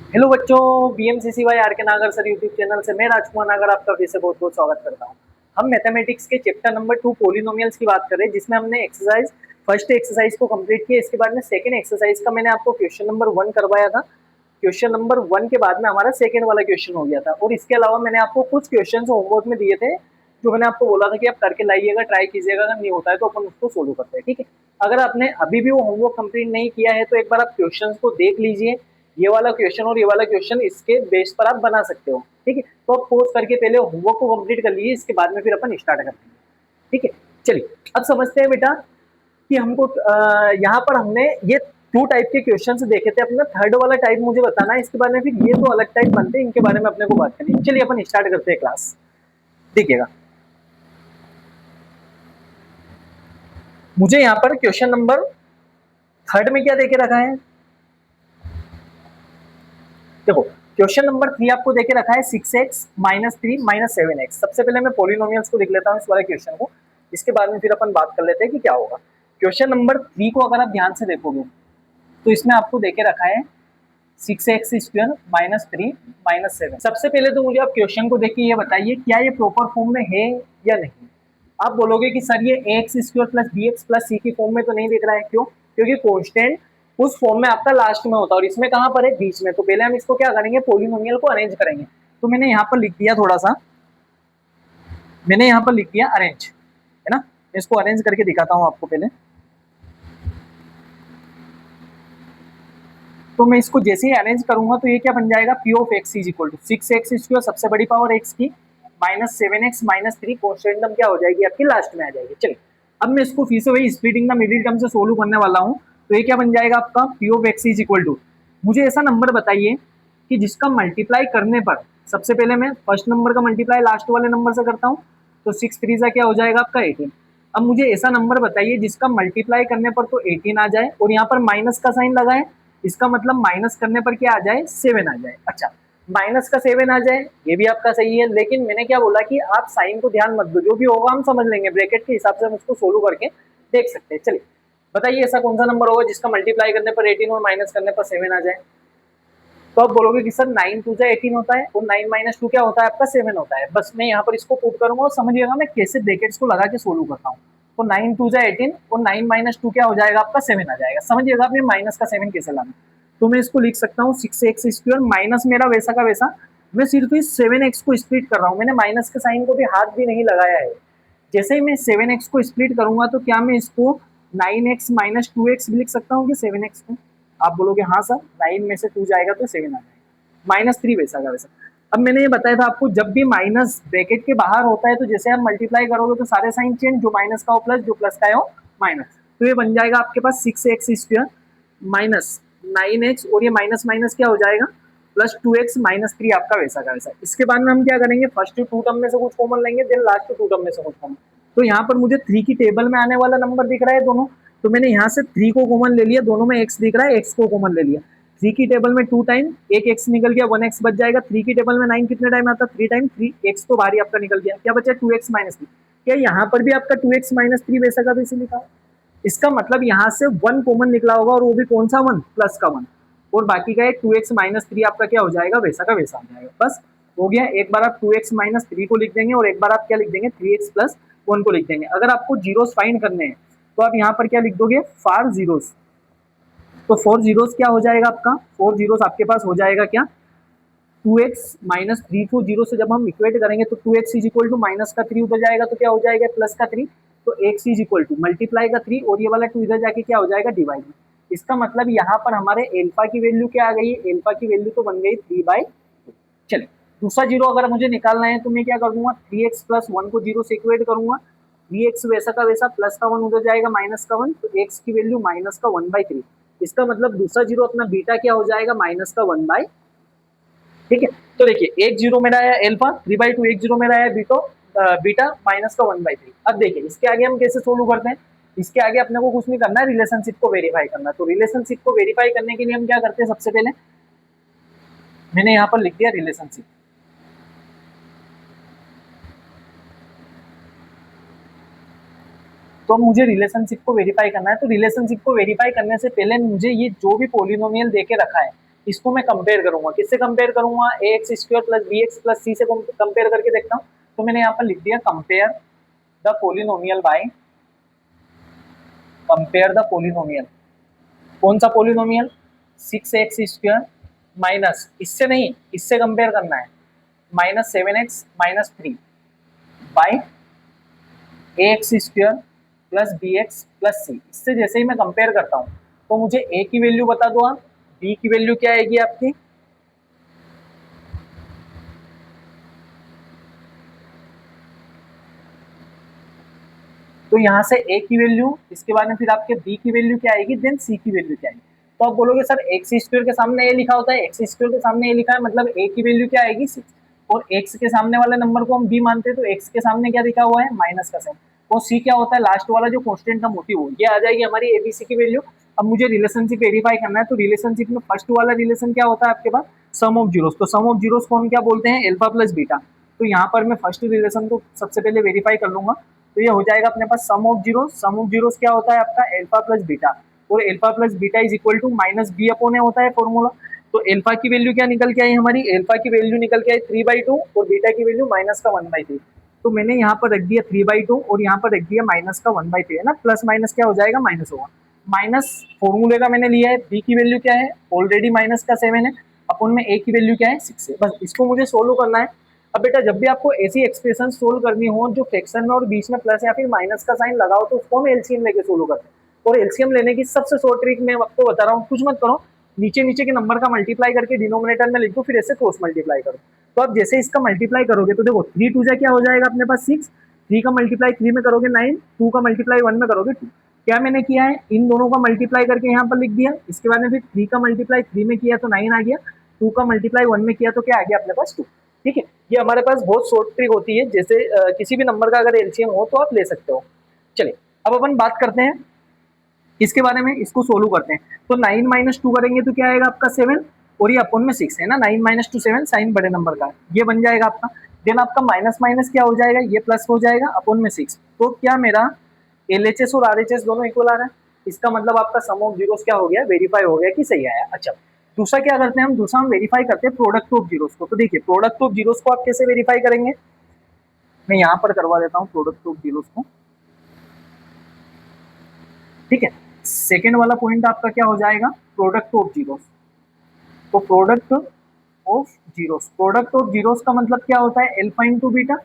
Hello बच्चों, बीएमसीसीवाई are के नागर सर यूट्यूब चैनल से मैं राजकुमार नागर आपका फिर से बहुत बहुत स्वागत करता हूँ। हम मैथमेटिक्स के चैप्टर नंबर 2 पॉलिनोमियल्स की बात कर रहे हैं, जिसमें हमने एक्सरसाइज फर्स्ट एक्सरसाइज को कंप्लीट किया। इसके बाद में सेकंड एक्सरसाइज का मैंने आपको क्वेश्चन नंबर 1 करवाया था। क्वेश्चन नंबर 1 के बाद में हमारा सेकंड वाला क्वेश्चन हो गया था, और इसके अलावा मैंने आपको कुछ क्वेश्चन होमवर्क में दिए थे, जो मैंने आपको बोला था कि आप करके लाइएगा, ट्राई कीजिएगा। अगर नहीं होता है तो अपन उसको सोल्व करते हैं, ठीक है। अगर आपने अभी भी वो होमवर्क कंप्लीट नहीं किया है तो एक बार आप क्वेश्चंस को देख लीजिए। ये वाला क्वेश्चन और ये वाला क्वेश्चन इसके बेस पर आप बना सकते हो, ठीक है। तो आप पॉज करके पहले होमवर्क को कंप्लीट कर लीजिए, इसके बाद में फिर अपन स्टार्ट करते हैं, ठीक है। चलिए अब समझते हैं बेटा कि हमको यहाँ पर हमने ये टू टाइप के क्वेश्चंस देखे थे। अपना थर्ड वाला टाइप मुझे बताना है, इसके बारे में फिर ये तो अलग टाइप बनते हैं, इनके बारे में अपने को बात करनी है। चलिए अपन स्टार्ट करते हैं क्लास, देखिएगा। मुझे यहाँ पर क्वेश्चन नंबर थर्ड में क्या देके रखा है, देखो। क्वेश्चन नंबर 3 आपको देके रखा है 6x माइनस 3 माइनस 7x। सबसे पहले मैं पॉलिनोमियल्स को लिख लेता हूँ इस वाले क्वेश्चन को, इसके बाद में फिर अपन बात कर लेते हैं कि क्या होगा। क्वेश्चन नंबर 3 को अगर आप ध्यान से देखोगे तो इसमें आपको देके रखा है 6x² माइनस 3 माइनस 7। सबसे पहले तो मुझे आप क्वेश्चन को देख के ये बताइए, क्या ये प्रॉपर फॉर्म में है या नहीं। आप बोलोगे कि सर ये ax² plus bx plus c की फॉर्म में तो नहीं दिख रहा है, क्यों? क्योंकि कांस्टेंट उस फॉर्म में आपका लास्ट में होता है और इसमें कहां पर है, बीच में। तो पहले हम इसको क्या करेंगे, पोलिनोमियल को अरेंज करेंगे। तो मैंने यहाँ पर लिख दिया, थोड़ा सा मैंने यहाँ पर लिख दिया अरेंज, है ना। इसको अरेंज करके दिखाता हूँ आपको पहले। तो मैं इसको जैसे ही अरेंज करूंगा तो ये क्या बन जाएगा, P of x is equal to 6x² सबसे बड़ी पावर x की minus 7x minus 3 constant term क्या हो जाएगी आपकी, लास्ट में आ जाएगी। चलिए अब मैं इसको फिर से वही स्प्लिटिंग द मिडिल टर्म से सोल्व करने वाला हूँ। तो ये क्या बन जाएगा आपका, P of x is equal to, मुझे ऐसा नंबर बताइए कि जिसका मल्टीप्लाई करने पर, सबसे पहले मैं फर्स्ट नंबर का मल्टीप्लाई लास्ट वाले नंबर से करता हूँ। तो 6 3 सा क्या हो जाएगा आपका 18। अब मुझे ऐसा नंबर बताइए जिसका मल्टीप्लाई करने पर तो 18 आ जाए और यहाँ पर माइनस का साइन लगाए, इसका मतलब माइनस करने पर क्या आ जाए, 7 आ जाए। अच्छा, माइनस का 7 आ जाए, ये भी आपका सही है, लेकिन मैंने क्या बोला कि आप साइन को ध्यान मत दो, जो भी होगा हम समझ लेंगे, ब्रैकेट के हिसाब से हम उसको सोल्व करके देख सकते हैं। चलिए बताइए ऐसा कौन सा नंबर होगा जिसका मल्टीप्लाई करने पर 18 और माइनस करने पर 7 आ जाए। तो आप बोलोगे कि सर 9 2 18 होता है और 9 माइनस 2 क्या होता है आपका, 7 होता है। बस मैं यहाँ पर इसको पुट करूंगा और समझिएगा मैं कैसे ब्रैकेट्स को लगा के सोल्व करता हूँ। तो 9 2 18 और 9 माइनस 2 क्या हो जाएगा आपका, 7 आ जाएगा। समझिएगा आप ये माइनस का 7 कैसे लाना। तो मैं इसको लिख सकता हूँ 6x² माइनस मेरा वैसा का वैसा, मैं सिर्फ इस 7x को स्प्लिट कर रहा हूँ, मैंने माइनस के साइन को भी हाथ भी नहीं लगाया है। जैसे ही मैं 7x को स्प्लिट करूंगा तो क्या मैं इसको 9x माइनस 2x भी लिख सकता हूँ कि 7x को। आप बोलोगे हाँ सर, 9 में से 2 जाएगा तो 7 आ जाएगा, माइनस 3 वैसा का वैसा। अब मैंने ये बताया था आपको, जब भी माइनस ब्रैकेट के बाहर होता है तो जैसे आप मल्टीप्लाई करोगे तो सारे साइन चेंज, जो माइनस का हो प्लस, जो प्लस का है वो माइनस। तो ये बन जाएगा आपके पास 6x² माइनस 9x, और ये माइनस माइनस क्या हो जाएगा, प्लस 2x माइनस 3 आपका वैसा का वैसा। इसके बाद में हम क्या करेंगे, फर्स्ट टू टर्म में से कुछ कॉमन लेंगे, देन लास्ट टू टर्म में से कुछ कॉमन। तो यहाँ पर मुझे 3 की टेबल में आने वाला नंबर दिख रहा है दोनों, तो मैंने यहाँ से 3 को कॉमन ले लिया, दोनों में x दिख रहा है, x को कॉमन ले लिया। 3 की टेबल में 2 टाइम, एक x निकल गया, 1x बच जाएगा। 3 की टेबल में 9 कितने टाइम आता है, 3 टाइम, 3x तो बाहर ही आपका निकल गया, क्या बचा 2x माइनस 3। क्या यहाँ पर भी आपका 2x माइनस 3 वैसा का वैसे लिखा, इसका मतलब यहाँ से 1 कॉमन निकला होगा, और वो भी कौन सा 1, प्लस का 1, और बाकी का एक 2x माइनस 3 आपका क्या हो जाएगा, वैसा का वैसा आ जाएगा। बस हो गया। एक बार आप 2x माइनस 3 को लिख देंगे और एक बार आप क्या लिख देंगे, 3x प्लस 1 को लिख देंगे। अगर आपको जीरोस फाइंड करने हैं तो आप यहाँ पर क्या लिख दोगे, फार जीरोस। तो 4 जीरोस क्या हो जाएगा आपका, 4 जीरोस आपके पास हो जाएगा क्या, 2x माइनस 3 को जीरो से जब हम इक्वेट करेंगे तो 2x is equal to minus का 3 उधर जाएगा तो क्या हो जाएगा, प्लस का 3। तो x is equal to multiply का 3 और ये वाला 2 इधर जाके क्या हो जाएगा, डिवाइड। इसका मतलब यहाँ पर हमारे एल्फा की वैल्यू क्या आ गई, एल्फा की वैल्यू तो बन गई 3/2। चलिए दूसरा जीरो अगर मुझे निकालना है तो मैं क्या कर दूंगा, 3x प्लस 1 को जीरो से इक्वेट करूंगा, 3x वैसा का वैसा, प्लस का 1 उधर जाएगा, माइनस का 1, तो x की वैल्यू माइनस का 1/3। इसका मतलब दूसरा जीरो अपना बीटा क्या हो जाएगा, माइनस का 1/, ठीक है। तो देखिए एक जीरो मेरा आया एल्फा 3/2, एक जीरो मेरा आया बीटो बीटा माइनस का 1/3। अब देखिए इसके आगे हम कैसे सोल्व करते हैं, इसके आगे अपने को कुछ नहीं करना है, रिलेशनशिप को वेरीफाई करना है। तो रिलेशनशिप को वेरीफाई करने के लिए हम क्या करते हैं, सबसे पहले मैंने यहाँ पर लिख दिया रिलेशनशिप। तो मुझे रिलेशनशिप को वेरीफाई करना है, तो रिलेशनशिप को वेरीफाई करने से पहले मुझे ये जो भी पोलिनोमियल देके रखा है इसको मैं कंपेयर करूंगा, किससे कंपेयर करूंगा, a x square plus b x plus c से कंपेयर करके देखता हूँ। तो मैंने यहाँ पर लिख दिया compare the polynomial by, compare the polynomial, कौन सा पोलिनोमियल, 6x स्क्वायर माइनस, इससे नहीं इससे कंपेयर करना है, minus 7x minus 3 by a x square plus b x plus c. इससे जैसे ही मैं कंपेयर करता हूँ तो मुझे ए की वैल्यू बता दो आप, बी की वैल्यू क्या आएगी आपकी, तो यहाँ से ए की वैल्यू, इसके बाद में फिर आपके बी की वैल्यू क्या आएगी, देन सी की वैल्यू क्या आएगी। तो आप बोलोगे सर एक्स स्क्वायर के सामने ए लिखा होता है, एक्स स्क्वायर के सामने ए लिखा है मतलब ए की वैल्यू क्या आएगी 6, और एक्स के सामने वाले नंबर को हम बी मानते हैं तो एक्स के सामने क्या लिखा हुआ है, माइनस का साइन, और सी क्या होता है, लास्ट वाला जो कांस्टेंट टर्म होती है वो, ये आ जाएगी हमारी एबीसी की वैल्यू। अब मुझे रिलेशनशिप वेरीफाई करना है, तो रिलेशनशिप में फर्स्ट वाला रिलेशन क्या होता है आपके पास, सम ऑफ जीरोस, तो सम ऑफ जीरोस को हम क्या बोलते हैं, अल्फा प्लस बीटा। तो यहाँ पर मैं फर्स्ट रिलेशन को सबसे पहले वेरीफाई कर लूंगा, तो ये हो जाएगा अपने पास sum of zeros, sum of zeros क्या होता है आपका अल्फा प्लस बीटा, और alpha plus beta is equal to minus B upon a होता है फॉर्मूला। तो अल्फा की वैल्यू क्या निकल के आई हमारी, अल्फा की वैल्यू निकल के आई 3/2 और बीटा की वैल्यू माइनस का 1/3। तो मैंने यहाँ पर रख दिया 3/2 और यहाँ पर रख दिया माइनस का 1/3 है ना, प्लस माइनस क्या हो जाएगा, माइनस होगा। माइनस फॉर्मूले का मैंने लिया है, बी की वैल्यू क्या है, ऑलरेडी माइनस का 7 है, अपन में ए की वैल्यू क्या है 6 है, बस इसको मुझे सोल्व करना है। अब बेटा जब भी आपको ऐसी एक्सप्रेशन सोल्व करनी हो जो फ्रैक्शन में और बीच में प्लस या फिर माइनस का साइन लगाओ, तो उसको हम एलसीएम लेके सोल्व करते हैं। और एलसीएम लेने की सबसे शॉर्ट ट्रिक मैं आपको बता रहा हूँ, कुछ मत करो, नीचे नीचे के नंबर का मल्टीप्लाई करके डिनोमिनेटर में लिख दो, फिर ऐसे क्रॉस मल्टीप्लाई करो। तो आप जैसे इसका मल्टीप्लाई करोगे तो देखो 3 2 क्या हो जाएगा अपने पास 6, 3 का मल्टीप्लाई 3 में करोगे 9, 2 का मल्टीप्लाई 1 में करोगे 2। क्या मैंने किया है, इन दोनों का मल्टीप्लाई करके यहाँ पर लिख दिया, इसके बाद में फिर 3 का मल्टीप्लाई 3 में किया तो 9 आ गया, 2 का मल्टीप्लाई 1 में किया तो क्या आ गया अपने पास 2। ठीक है, ये हमारे पास बहुत शॉर्ट ट्रिक होती है, जैसे किसी भी नंबर का अगर एलसीएम हो तो आप ले सकते हो। चलिए अब अपन बात करते हैं इसके बारे में, इसको सोल्व करते हैं। तो 9 माइनस 2 करेंगे तो क्या आएगा आपका 7, और ये अपन में 6 है ना, 9 माइनस 2 7 साइन बड़े नंबर का, ये बन जाएगा आपका। देन आपका माइनस माइनस क्या हो जाएगा, ये प्लस हो जाएगा अपन में 6। तो क्या मेरा एलएचएस और आरएचएस दोनों इक्वल आ रहा है, इसका मतलब आपका सम ऑफ जीरोस क्या हो गया, वेरीफाई हो गया कि सही आया। अच्छा दूसरा क्या करते हैं हम, दूसरा हम वेरीफाई करते हैं प्रोडक्ट ऑफ जीरोस को। तो देखिए प्रोडक्ट ऑफ जीरोस को आप कैसे वेरीफाई करेंगे, मैं यहाँ पर करवा देता हूँ प्रोडक्ट ऑफ जीरोस को। ठीक है, सेकेंड वाला पॉइंट आपका क्या हो जाएगा, प्रोडक्ट ऑफ जीरोस। तो product of zeros, product of zeros का मतलब क्या होता है, alpha into beta,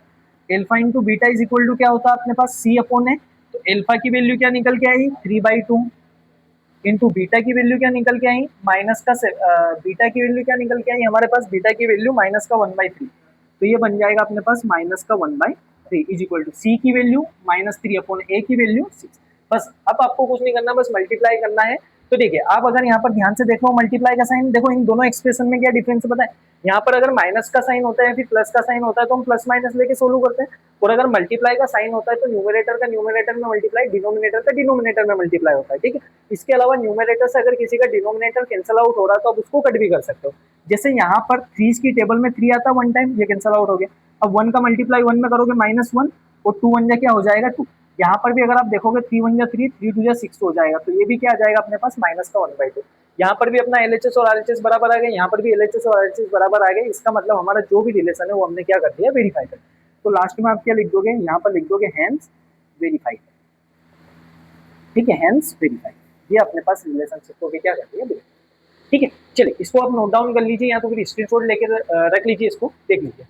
alpha into beta is equal to क्या होता है अपने पास सी अपॉन ए। तो एल्फा की वैल्यू क्या निकल के आई 3/2 इंटू बीटा की वैल्यू क्या निकल के आई माइनस का बीटा की वैल्यू क्या निकल के आई हमारे पास, बीटा की वैल्यू माइनस का 1/3। तो ये बन जाएगा अपने पास माइनस का 1/3 इज इक्वल टू सी की वैल्यू -3 अपॉन ए की वैल्यू 6। बस अब आपको कुछ नहीं करना, बस मल्टीप्लाई करना है। तो देखिए आप अगर यहाँ पर ध्यान से देखो मल्टीप्लाई का साइन, देखो इन दोनों एक्सप्रेशन में क्या डिफरेंस पता है, यहाँ पर अगर माइनस का साइन होता है फिर प्लस का साइन होता है तो हम प्लस माइनस लेके सोल्व करते हैं, और अगर मल्टीप्लाई का साइन होता है तो न्यूमरेटर का न्यूमरेटर में मल्टीप्लाई, डिनोमिनेटर का डिनोमिनेटर में मल्टीप्लाई होता है। ठीक है, इसके अलावा न्यूमरेटर से अगर किसी का डिनोमिनेटर कैंसिल आउट हो रहा है तो आप उसको कट भी कर सकते हो। जैसे यहाँ पर 3 की टेबल में 3 आता है वन टाइम, ये कैंसिल आउट हो गया। अब 1 का मल्टीप्लाई 1 में करोगे -1 और 2 1 क्या हो जाएगा 2। यहाँ पर भी अगर आप देखोगे 3 1 3, 3 2 6 हो जाएगा, तो ये भी क्या आ जाएगा अपने पास माइनस का 1/2। यहाँ पर भी अपना एलएचएस और आरएचएस बराबर आ गए, यहाँ पर भी एलएचएस और आरएचएस बराबर आ गए। इसका मतलब हमारा जो भी रिलेशन है वो हमने क्या कर दिया, वेरीफाई कर दिया। तो लास्ट में आप क्या लिख दोगे, यहाँ पर लिख दोगे हैंस वेरीफाई। ठीक है, हैंस वेरीफाई, ये अपने पास रिलेशनशिप को भी क्या कर दिया। ठीक है, चलिए इसको आप नोट डाउन कर लीजिए या तो फिर स्क्रीनशॉट लेकर रख लीजिए, इसको देख लीजिए।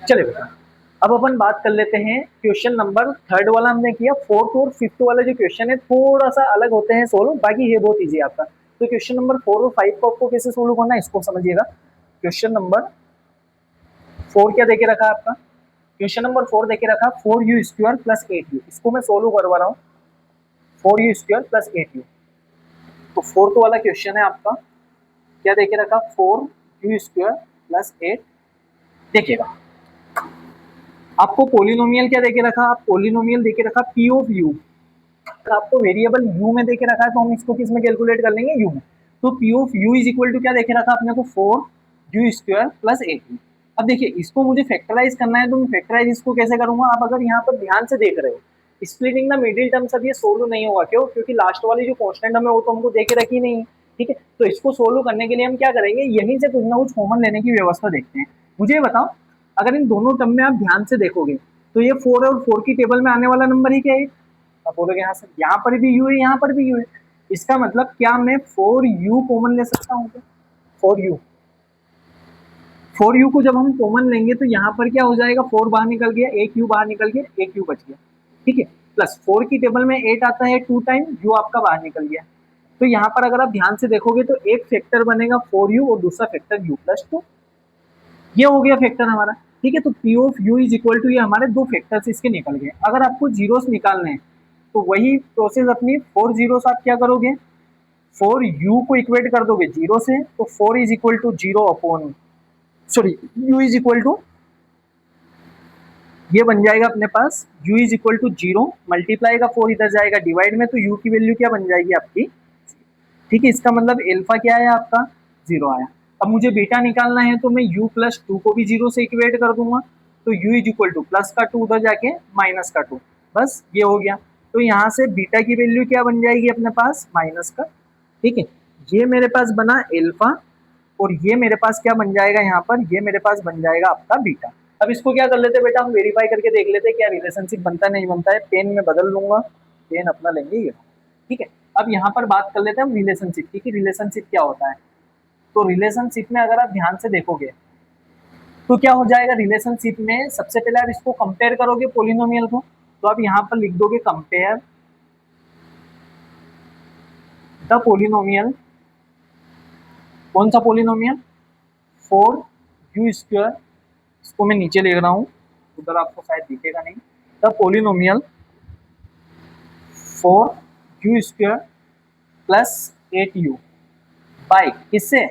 चलिए बेटा अब अपन बात कर लेते हैं क्वेश्चन नंबर 3 वाला हमने किया, 4th और 5th वाला जो क्वेश्चन है थोड़ा सा अलग होते हैं सोल्व, बाकी ये बहुत इजी है आपका। तो क्वेश्चन नंबर 4 और 5 को आपको कैसे सोल्व करना है इसको समझिएगा। क्वेश्चन नंबर 4 क्या देके रखा है आपका, क्वेश्चन नंबर 4 देके रखा 4u² प्लस 8u, इसको मैं सोल्व करवा रहा हूँ 4u² प्लस 8u। तो 4th वाला क्वेश्चन है आपका, क्या देके रखा 4u² प्लस 8। देखिएगा आपको पोलिनोमियल क्या देके रखा, आप पोलिनोमियल देके रखा पी ऑफ यू, आपको वेरिएबल यू में देके रखा है तो हम इसको किस में कैलकुलेट कर लेंगे, यू में। तो P of U is equal to क्या देखे रखा अपने को 4u² प्लस 8u। अब देखिए इसको मुझे फैक्टराइज करना है, तो मैं फैक्टराइज इसको कैसे करूंगा, आप अगर यहाँ पर ध्यान से देख रहे हो स्प्लिटिंग द मिडिल टर्म्स अब ये सोल्व नहीं होगा, क्यों? क्योंकि लास्ट वाली जो कांस्टेंट है वो तो हमको दे के रखी नहीं है, ठीक है। तो इसको सोल्व करने के लिए हम क्या करेंगे, यहीं से कुछ ना कुछ कॉमन लेने की व्यवस्था देखते हैं। मुझे ये बताओ, अगर इन दोनों टर्म में आप ध्यान से देखोगे तो ये 4 और 4 की टेबल में आने वाला नंबर ही क्या है? आप बोलोगे यहाँ से, यहाँ पर भी यू है, यहाँ पर भी यू है। इसका मतलब क्या मैं 4u कॉमन ले सकता हूँ क्या? 4u, 4u को जब हम कॉमन लेंगे तो यहाँ पर क्या हो जाएगा, 4 बाहर निकल गया, एक u बाहर निकल गया, एक u बच गया, ठीक है। प्लस 4 की टेबल में 8 आता है 2 टाइम, u आपका बाहर निकल गया। तो यहाँ पर अगर आप ध्यान से देखोगे तो एक फैक्टर बनेगा 4u और दूसरा फैक्टर u प्लस 2, ये हो गया फैक्टर हमारा, ठीक है। तो P of U is equal to, ये हमारे दो फैक्टर्स इसके निकल गए। अगर आपको जीरोस निकालने हैं तो वही प्रोसेस अपनी, 4 जीरोस आप क्या करोगे, 4 यू को इक्वेट कर दोगे जीरो से, तो 4 is equal to zero upon, sorry u is equal to, ये बन जाएगा अपने पास u is equal to zero, multiply का 4 इधर जाएगा डिवाइड में, तो u की वैल्यू क्या बन जाएगी आपकी, ठीक है। इसका मतलब एल्फा क्या है आपका, जीरो आया। अब मुझे बीटा निकालना है तो मैं u प्लस टू को भी जीरो से इक्वेट कर दूंगा, तो u is equal two plus का 2 उधर जाके माइनस का 2, बस ये हो गया। तो यहाँ से बीटा की वैल्यू क्या बन जाएगी अपने पास, माइनस का, ठीक है। ये मेरे पास बना एल्फा, और ये मेरे पास क्या बन जाएगा यहाँ पर, ये मेरे पास बन जाएगा आपका बीटा। अब इसको क्या कर लेते बेटा, हम वेरीफाई करके देख लेते क्या रिलेशनशिप बनता नहीं बनता है। पेन में बदल लूंगा, पेन अपना लेंगे ये, ठीक है। अब यहाँ पर बात कर लेते हैं हम रिलेशनशिप की, कि रिलेशनशिप क्या होता है। तो रिलेशनशिप में अगर आप ध्यान से देखोगे तो क्या हो जाएगा, रिलेशनशिप में सबसे पहले आप इसको कंपेयर करोगे पोलिनोमियल को, तो आप यहाँ पर लिख दोगे कंपेयर द पोलिनोमियल, कौन सा पोलिनोमियल, 4u², इसको मैं नीचे लिख रहा हूँ, उधर आपको शायद दिखेगा नहीं, the polynomial 4u² plus 8u by किससे,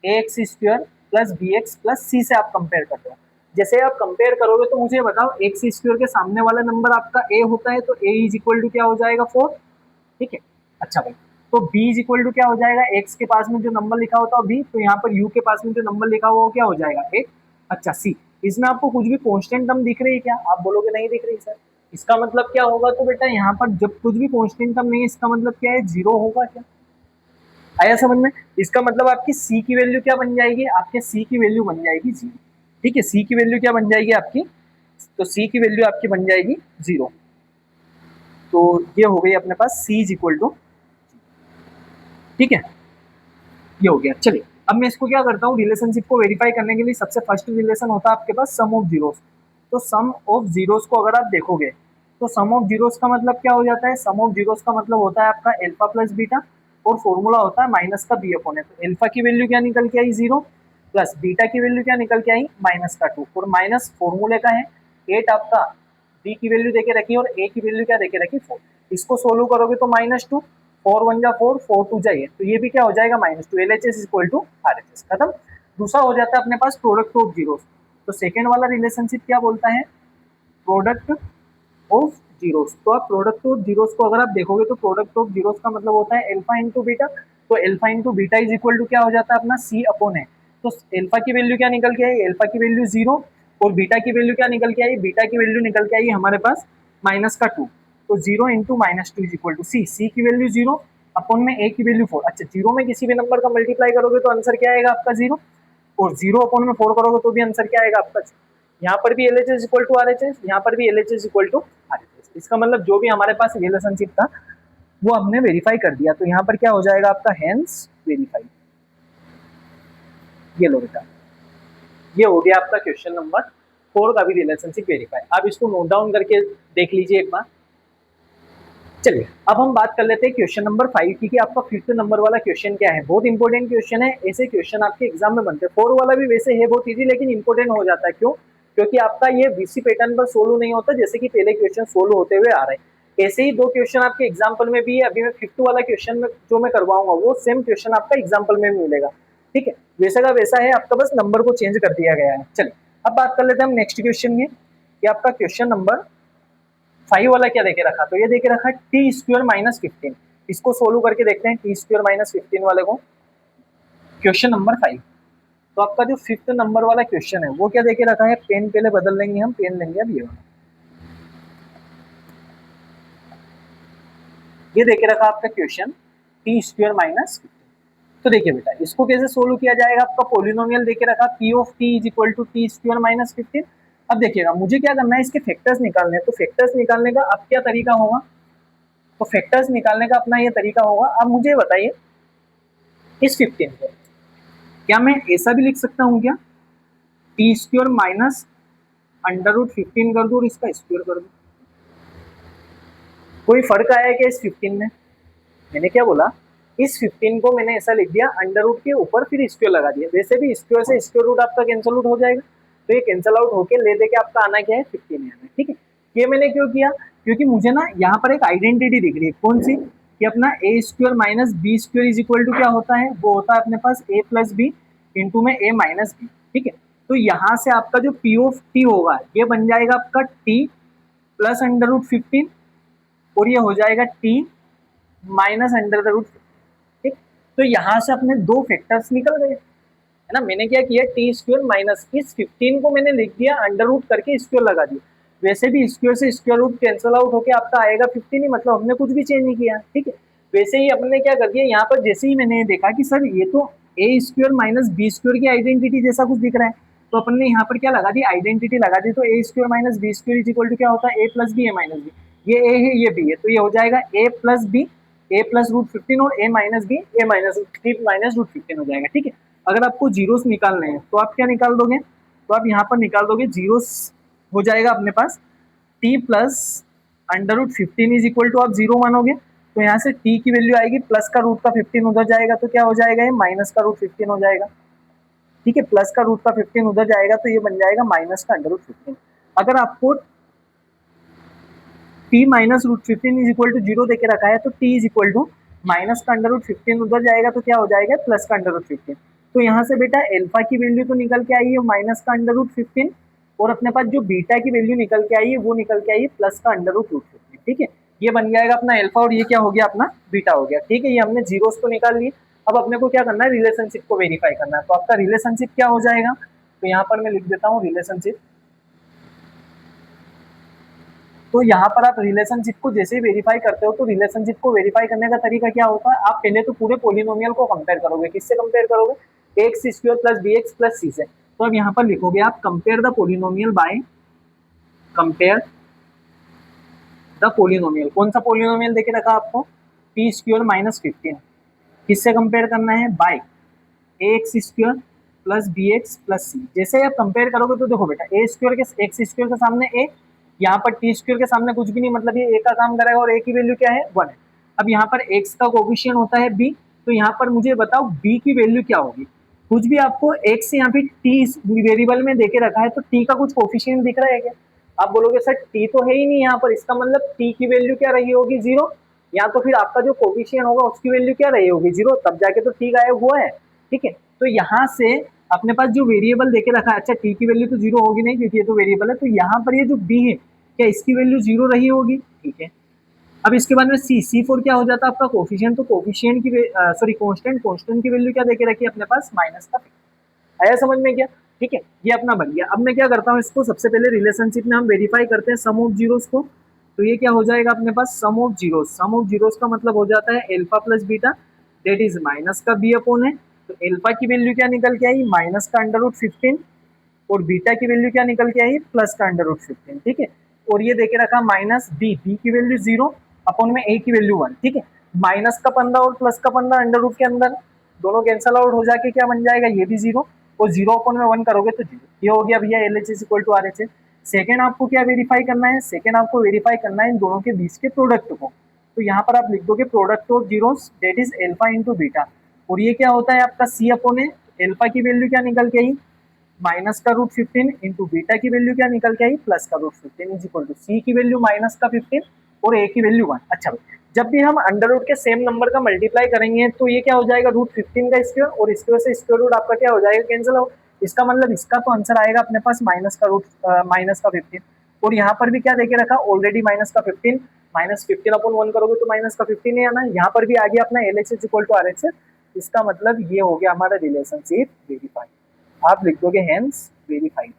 ax² plus bx plus c से आप कंपेयर कर रहे हो। जैसे आप कंपेयर करोगे तो मुझे बताओ, x² के सामने वाला नंबर आपका a होता है, तो a इज इक्वल टू क्या हो जाएगा, 4, ठीक है। अच्छा भाई, तो b इज इक्वल टू क्या हो जाएगा, x के पास में जो नंबर लिखा होता है b, तो यहाँ पर u के पास में जो नंबर लिखा हुआ क्या हो जाएगा, 8। अच्छा c, इसमें आपको कुछ भी कांस्टेंट टर्म दिख रही है क्या, आप बोलोगे नहीं दिख रही सर। इसका मतलब क्या होगा, तो बेटा यहाँ पर जब कुछ भी कांस्टेंट टर्म नहीं है, इसका मतलब क्या है, जीरो होगा क्या, आया समझ में। इसका मतलब आपकी सी की वैल्यू क्या बन जाएगी, आपके सी की वैल्यू बन जाएगी जीरो, ठीक है। सी की वैल्यू क्या बन जाएगी आपकी, तो सी की वैल्यू आपकी बन जाएगी जीरो। तो ये हो गई अपने पास सी इज इक्वल टू, ठीक है, ये हो गया। चलिए अब मैं इसको क्या करता हूँ, रिलेशनशिप को वेरीफाई करने के लिए सबसे फर्स्ट रिलेशन होता है आपके पास सम ऑफ जीरोस। तो सम ऑफ जीरोस को अगर आप देखोगे तो सम ऑफ जीरोस का मतलब क्या हो जाता है, सम ऑफ जीरोस का मतलब होता है आपका एल्फा प्लस बीटा, और फॉर्मूला होता है माइनस का बी अपॉन ए। तो एल्फा की वैल्यू क्या निकल के आई, जीरो, प्लस बीटा की वैल्यू क्या निकल के आई, माइनस का 2, और माइनस फॉर्मूले का है 8 आपका, बी की वैल्यू देके रखी और ए की वैल्यू क्या देके रखी, 4। इसको सोल्व करोगे तो -2, 4 1 जा 4, 4 2 जाइए, तो ये भी क्या हो जाएगा, -2, LHS इक्वल टू RHS, खत्म। दूसरा हो जाता है अपने पास प्रोडक्ट ऑफ जीरोस। तो सेकेंड वाला रिलेशनशिप क्या बोलता है, प्रोडक्ट ऑफ जीरोस। तो आप प्रोडक्ट ऑफ जीरोस को अगर आप देखोगे तो प्रोडक्ट ऑफ जीरोस का मतलब होता है एल्फा इंटू बीटा। तो alpha into beta is equal to क्या हो जाता है अपना सी अपॉन ए। तो एल्फा की वैल्यू क्या निकल के आई, एल्फा की वैल्यू 0, और बीटा की वैल्यू क्या निकल के आई, बीटा की वैल्यू निकल के आई हमारे पास माइनस का 2। तो 0 इंटू -2 इज इक्वल टू सी, सी की वैल्यू 0 अपॉन में ए की वैल्यू 4। अच्छा, 0 में किसी भी नंबर का मल्टीप्लाई करोगे तो आंसर क्या आएगा आपका 0, और 0 अपॉन में 4 करोगे तो भी आंसर क्या आएगा आपका। यहाँ पर भी LHS इक्वल टू RHS, यहाँ पर भी LHS इक्वल टू RHS। इसका मतलब जो भी हमारे पास रिलेशनशिप था वो हमने वेरीफाई कर दिया। तो यहाँ पर क्या हो जाएगा आपका, हेंस वेरीफाई। ये लो बेटा, ये हो गया आपका क्वेश्चन नंबर 4 का भी रिलेशनशिप वेरीफाई। आप इसको नोट डाउन करके देख लीजिए एक बार। चलिए अब हम बात कर लेते हैं क्वेश्चन नंबर 5 की, कि आपका 5th नंबर वाला क्वेश्चन क्या है। बहुत इंपॉर्टेंट क्वेश्चन है, ऐसे क्वेश्चन आपके एग्जाम में बनते हैं। 4 वाला भी वैसे है बहुत इजी, लेकिन इंपॉर्टेंट हो जाता है, क्यों, क्योंकि आपका ये VC पैटर्न पर सोल्व नहीं होता जैसे कि पहले क्वेश्चन सोल्व होते हुए आ रहे हैं। ऐसे ही 2 क्वेश्चन आपके एग्जाम्पल में भी है। अभी मैं 5th वाला क्वेश्चन में जो मैं करवाऊंगा वो सेम क्वेश्चन आपका एग्जाम्पल में भी मिलेगा, ठीक है। वैसा का वैसा है, आपका बस नंबर को चेंज कर दिया गया है। चलिए अब बात कर लेते हैं हम नेक्स्ट क्वेश्चन में, कि आपका क्वेश्चन नंबर 5 वाला क्या देके रखा। तो ये देके रखा है t² - 15। इसको सोल्व करके देखते हैं t² - 15 वाले को, क्वेश्चन नंबर 5। तो आपका जो 5th नंबर वाला क्वेश्चन है वो क्या देके रखा है, पेन पहले बदल लेंगे हम, पेन लेंगे अब ये वाला। ये देके रखा आपका क्वेश्चन टी स्क्वायर माइनस 15। तो देखिए बेटा इसको कैसे सोल्व किया जाएगा, आपका पोलिनोमियल देके रखा P of T is equal to T square minus 15। अब देखिएगा मुझे क्या करना है, इसके फैक्टर्स निकालने हैं। तो फैक्टर्स निकालने का अब क्या तरीका होगा, तो फैक्टर्स निकालने का अपना ये तरीका होगा। अब मुझे बताइए इस 15 को क्या मैं ऐसा भी लिख सकता हूँ क्या, T square minus under root 15 कर दूं और इसका स्क्वायर कर दूं, कोई फर्क आया क्या इस 15 में? मैंने क्या बोला, इस 15 को मैंने ऐसा लिख दिया अंडर रूट के ऊपर फिर स्क्वायर लगा दिया। वैसे भी स्क्वायर से स्क्वायर रूट आपका कैंसिल आउट हो जाएगा, तो ये कैंसिल आउट होके ले दे के आपका आना क्या है 15 आना है। ठीक है, ये मैंने क्यों किया, क्योंकि मुझे ना यहाँ पर एक आइडेंटिटी दिख रही है, कौन सी, कि अपना a square minus b square is equal to क्या होता है, वो होता है अपने पास ए प्लस बी इंटू में ए माइनस बी। ठीक है, तो यहाँ से आपका जो पी ऑफ टी होगा ये बन जाएगा आपका टी प्लस अंडर रूट 15 और ये हो जाएगा T minus under the root. ठीक, तो यहाँ से अपने दो फैक्टर्स निकल गए, है ना। मैंने क्या किया, टी स्क्वायर माइनस इस 15 को मैंने लिख दिया अंडर रूट करके स्क्वायर लगा दिया। वैसे भी स्क्वायर से स्क्वायर रूट कैंसिल आउट होके आपका आएगा 15 ही, मतलब हमने कुछ भी चेंज नहीं किया। ठीक है, वैसे ही अपने क्या कर दिया यहाँ पर, जैसे ही मैंने देखा कि सर ये तो a square minus b square की आइडेंटिटी जैसा कुछ दिख रहा है, तो अपन ने यहाँ पर क्या लगा दी, आइडेंटिटी लगा दी। तो a square minus b square is equal to क्या होता है, a plus b a minus b. ये ए है ये बी है, तो ये हो जाएगा ए प्लस बी ए प्लस रूट 15 और ए minus B a minus root 15 हो जाएगा। ठीक है, अगर आपको जीरोस निकालने हैं तो आप क्या निकाल दोगे, तो आप यहाँ पर निकाल दोगे जीरोस, हो जाएगा अपने पास t plus under root 15 is equal to आप जीरो मानोगे, तो यहाँ से टी की वैल्यू आएगी प्लस का रूट का 15 उधर जाएगा, तो क्या हो जाएगा, ये माइनस का रूट 15 हो जाएगा। ठीक है, प्लस का रूट का 15 उधर जाएगा तो ये बन जाएगा माइनस का अंडर रूट 15। अगर आपको T minus root 15 is equal to zero देके रखा है, तो T is equal to minus का अंडर रूट 15 उधर जाएगा तो क्या हो जाएगा, प्लस का अंडर रूट 15। तो यहाँ से बेटा एल्फा की वैल्यू तो निकल के आई है माइनस का अंडर रूट 15 और अपने पास जो बीटा की वैल्यू निकल के आई है वो निकल के आई है प्लस का अंडर रूट 15। ठीक है, ये बन जाएगा अपना एल्फा और ये क्या हो गया अपना बीटा हो गया। ठीक है, ये हमने जीरोस को निकाल लिए। अब अपने को क्या करना है, रिलेशनशिप को वेरीफाई करना है। तो आपका रिलेशनशिप क्या हो जाएगा, तो यहाँ पर मैं लिख देता हूँ रिलेशनशिप। तो यहाँ पर आप रिलेशनशिप को जैसे ही वेरीफाई करते हो, तो रिलेशनशिप को वेरीफाई करने का तरीका क्या होता है, आप पहले तो पूरे पोलिनोमियल को कंपेयर करोगे। किससे कंपेयर करोगे, x square plus b x plus c से। तो अब यहाँ पर लिखोगे आप compare the polynomial by compare the polynomial. कौन सा पोलिनोमियल देके रखा आपको, पी स्क्वायर माइनस 15। किससे कंपेयर करना है, by a x square plus b x plus c. जैसे ही आप कंपेयर करोगे तो देखो बेटा ए स्क्वायर के एक्स स्क्वायर के सामने ए, यहाँ पर टी स्क्वायर के सामने कुछ भी नहीं, मतलब ये ए का काम करेगा और ए की वैल्यू क्या है 1 है। अब यहाँ पर एक्स का कोफिशिएंट होता है बी, तो यहाँ पर मुझे बताओ बी की वैल्यू क्या होगी। कुछ भी आपको एक्स से यहाँ पे टी वेरिएबल में देके रखा है, तो टी का कुछ कोफिशिएंट दिख रहा है क्या, आप बोलोगे सर टी तो है ही नहीं यहाँ पर, इसका मतलब टी की वैल्यू क्या रही होगी 0, या तो फिर आपका जो कोफिशिएंट होगा उसकी वैल्यू क्या रही होगी 0, तब जाके तो टी गायब हुआ है। ठीक है, तो यहाँ से अपने पास जो वेरिएबल देके रखा है, अच्छा टी की वैल्यू तो 0 होगी नहीं क्योंकि ये तो वेरिएबल है, तो यहाँ पर ये जो बी है क्या इसकी वैल्यू 0 रही होगी। ठीक है, अब इसके बाद में सी फोर क्या हो जाता है आपका कोफिशिएंट, तो कोफिशिएंट की सॉरी कांस्टेंट की वैल्यू क्या देके रखी है अपने पास, माइनस का। आया समझ में क्या, ठीक है, ये अपना बन गया। अब मैं क्या करता हूँ, इसको सबसे पहले रिलेशनशिप में हम वेरीफाई करते हैं सम ऑफ जीरोस को। तो ये क्या हो जाएगा अपने पास, सम ऑफ जीरोस का मतलब हो जाता है alpha plus beta that is minus का बी अपॉन है। तो एल्फा की वैल्यू क्या निकल के आई, माइनस का अंडर रूट 15 और बीटा की वैल्यू क्या निकल के आई, प्लस का अंडर रूट 15। ठीक है, और ये देके रखा माइनस बी की वैल्यू 0 अपॉन में ए की वैल्यू 1। ठीक है, माइनस का 15 और प्लस का 15 अंडर रूट के अंदर दोनों कैंसल आउट हो जाके क्या बन जाएगा, ये भी 0 और 0 अपॉन में 1 करोगे तो 0। ये हो गया भैया L H is equal to R H. Second आपको क्या वेरीफाई करना है, सेकेंड आपको वेरीफाई करना है इन दोनों के बीच के प्रोडक्ट को। तो यहाँ पर आप लिख दोगे product of zeros that is alpha into beta, और ये क्या होता है आपका सी अपॉन है। एल्फा की वैल्यू क्या निकल के आई, माइनस का रूट 15 इंटू बीटा की वैल्यू क्या निकल के आई, प्लस का रूट 15 इज इक्वल टू सी की वैल्यू माइनस का 15 और ए की वैल्यू 1। अच्छा, जब भी हम अंडर रूट के सेम नंबर का मल्टीप्लाई करेंगे तो ये क्या हो जाएगा, रूट 15 का स्क्वायर और इसकी वजह से स्क्वायर रूट आपका क्या हो जाएगा, कैंसिल हो। इसका मतलब इसका तो आंसर आएगा अपने पास माइनस का 15 और यहाँ पर भी क्या देके रखा, ऑलरेडी माइनस का 15 माइनस 15 अपॉन 1 करोगे तो माइनस का 15 ही आना। यहाँ पर भी आ गया अपना L H is equal to R H. इसका मतलब ये हो गया हमारा रिलेशनशिप वेरीफाई। आप लिख दोगे हेंस वेरीफाइड।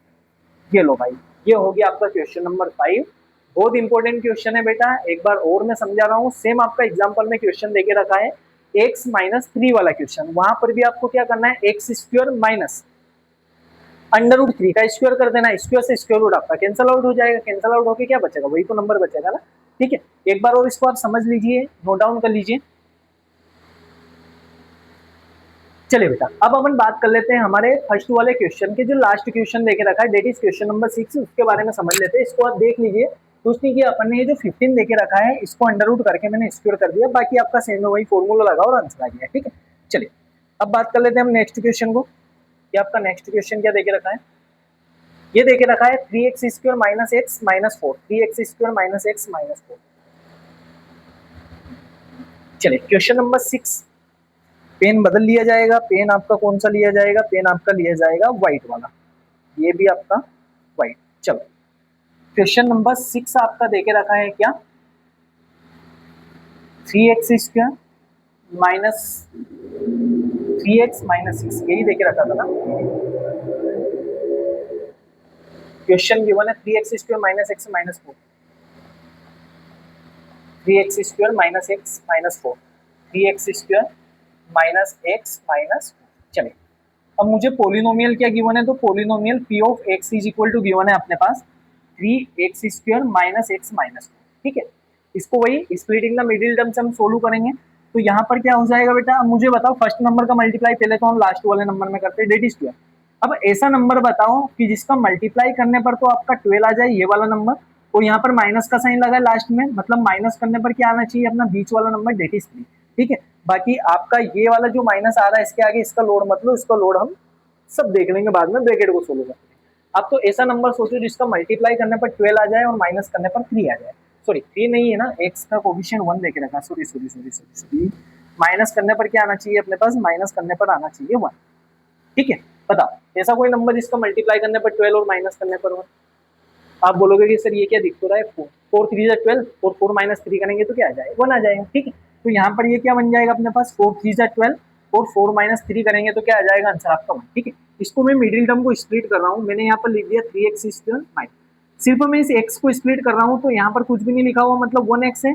ये लो भाई, ये हो गया आपका क्वेश्चन नंबर 5 बहुत इंपॉर्टेंट क्वेश्चन है बेटा, एक बार और मैं समझा रहा हूँ। सेम आपका एग्जाम्पल में क्वेश्चन देके रखा है x माइनस 3 वाला क्वेश्चन, वहां पर भी आपको क्या करना है, X square minus under root 3 का स्क्वायर कर देना, स्क्वायर से स्क्वायर रूट आपका कैंसल आउट हो जाएगा, कैंसल आउट होके क्या बचेगा, वही तो नंबर बचेगा ना। ठीक है, एक बार और इसको आप समझ लीजिए, नोट डाउन कर लीजिए। चलिए बेटा, अब अपन बात कर लेते हैं हमारे फर्स्ट वाले क्वेश्चन के, जो लास्ट क्वेश्चन देके रखा है, डेट इज क्वेश्चन नंबर 6, उसके बारे में समझ लेते हैं। इसको आप देख लीजिए। कुछ नहीं किया अपन ने, ये जो 15 देके रखा है इसको अंडर रूट करके मैंने स्क्वायर कर दिया, बाकी आपका सेम है, वही फॉर्मूला लगा और आंसर आ गया। ठीक है, चलिए अब बात कर लेते हैं हम नेक्स्ट क्वेश्चन को। ये आपका नेक्स्ट क्वेश्चन क्या देके रखा है, ये देके रखा है 3x square minus X minus 4, 3x square minus X minus 4। चलिए क्वेश्चन नंबर 6, पेन बदल लिया जाएगा। पेन आपका कौन सा लिया जाएगा, पेन आपका लिया जाएगा व्हाइट वाला, ये भी आपका व्हाइट। चलो क्वेश्चन नंबर 6 आपका देके रखा है क्या, 3x square minus 3x minus 6, यही देके रखा था ना। क्वेश्चन गिवन है 3x square minus X minus 4, 3x square minus X minus 4, 3x square minus X minus 4। चलिए अब मुझे पोलिनोमियल क्या गिवन है, तो polynomial p of x is equal to given है अपने पास 3x square minus X minus 4। ठीक है, इसको वही स्प्लिटिंग द मिडिल टर्म से हम सोल्व करेंगे। तो यहाँ पर क्या हो जाएगा बेटा, अब मुझे बताओ फर्स्ट नंबर का मल्टीप्लाई पहले तो हम लास्ट वाले नंबर में करते हैं, डेट इज 12। अब ऐसा नंबर बताओ कि जिसका मल्टीप्लाई करने पर तो आपका 12 आ जाए, ये वाला नंबर, और यहाँ पर माइनस का साइन लगा लास्ट में, मतलब माइनस करने पर क्या आना चाहिए, अपना बीच वाला नंबर, डेट इज 3। ठीक है, बाकी आपका ये वाला जो माइनस आ रहा है इसके आगे इसका लोड मत लो, इसका लोड हम सब देख लेंगे बाद में, ब्रैकेट को सोल्व करते हैं। अब तो ऐसा नंबर सोचो जिसका मल्टीप्लाई करने पर 12 आ जाए और माइनस करने पर 3 आ जाए। सॉरी 3 नहीं है ना, एक्स का कोफिशिएंट 1 देके रखा, sorry sorry sorry sorry sorry, minus करने पर क्या आना चाहिए अपने पास, माइनस करने पर आना चाहिए 1। ठीक है, बताओ ऐसा कोई नंबर जिसका मल्टीप्लाई करने पर 12 और माइनस करने पर 1। आप बोलोगे कि सर ये क्या दिख तो रहा है, 4 4 3 जा 12, और 4 माइनस 3 करेंगे तो क्या आ जाएगा, 1 आ जाएगा। ठीक है, तो यहाँ पर ये क्या बन जाएगा अपने पास, 4 3 जा 12, और 4 माइनस 3 करेंगे तो क्या आ जाएगा, आंसर आपका 1। ठीक है, इसको मैं मिडिल टर्म को स्प्लिट कर रहा हूँ, मैंने यहाँ पर लिख दिया 3x स्क्वायर माइनस, सिर्फ मैं इस x को स्प्लिट कर रहा हूँ, तो यहाँ पर कुछ भी नहीं लिखा हुआ, मतलब 1x है,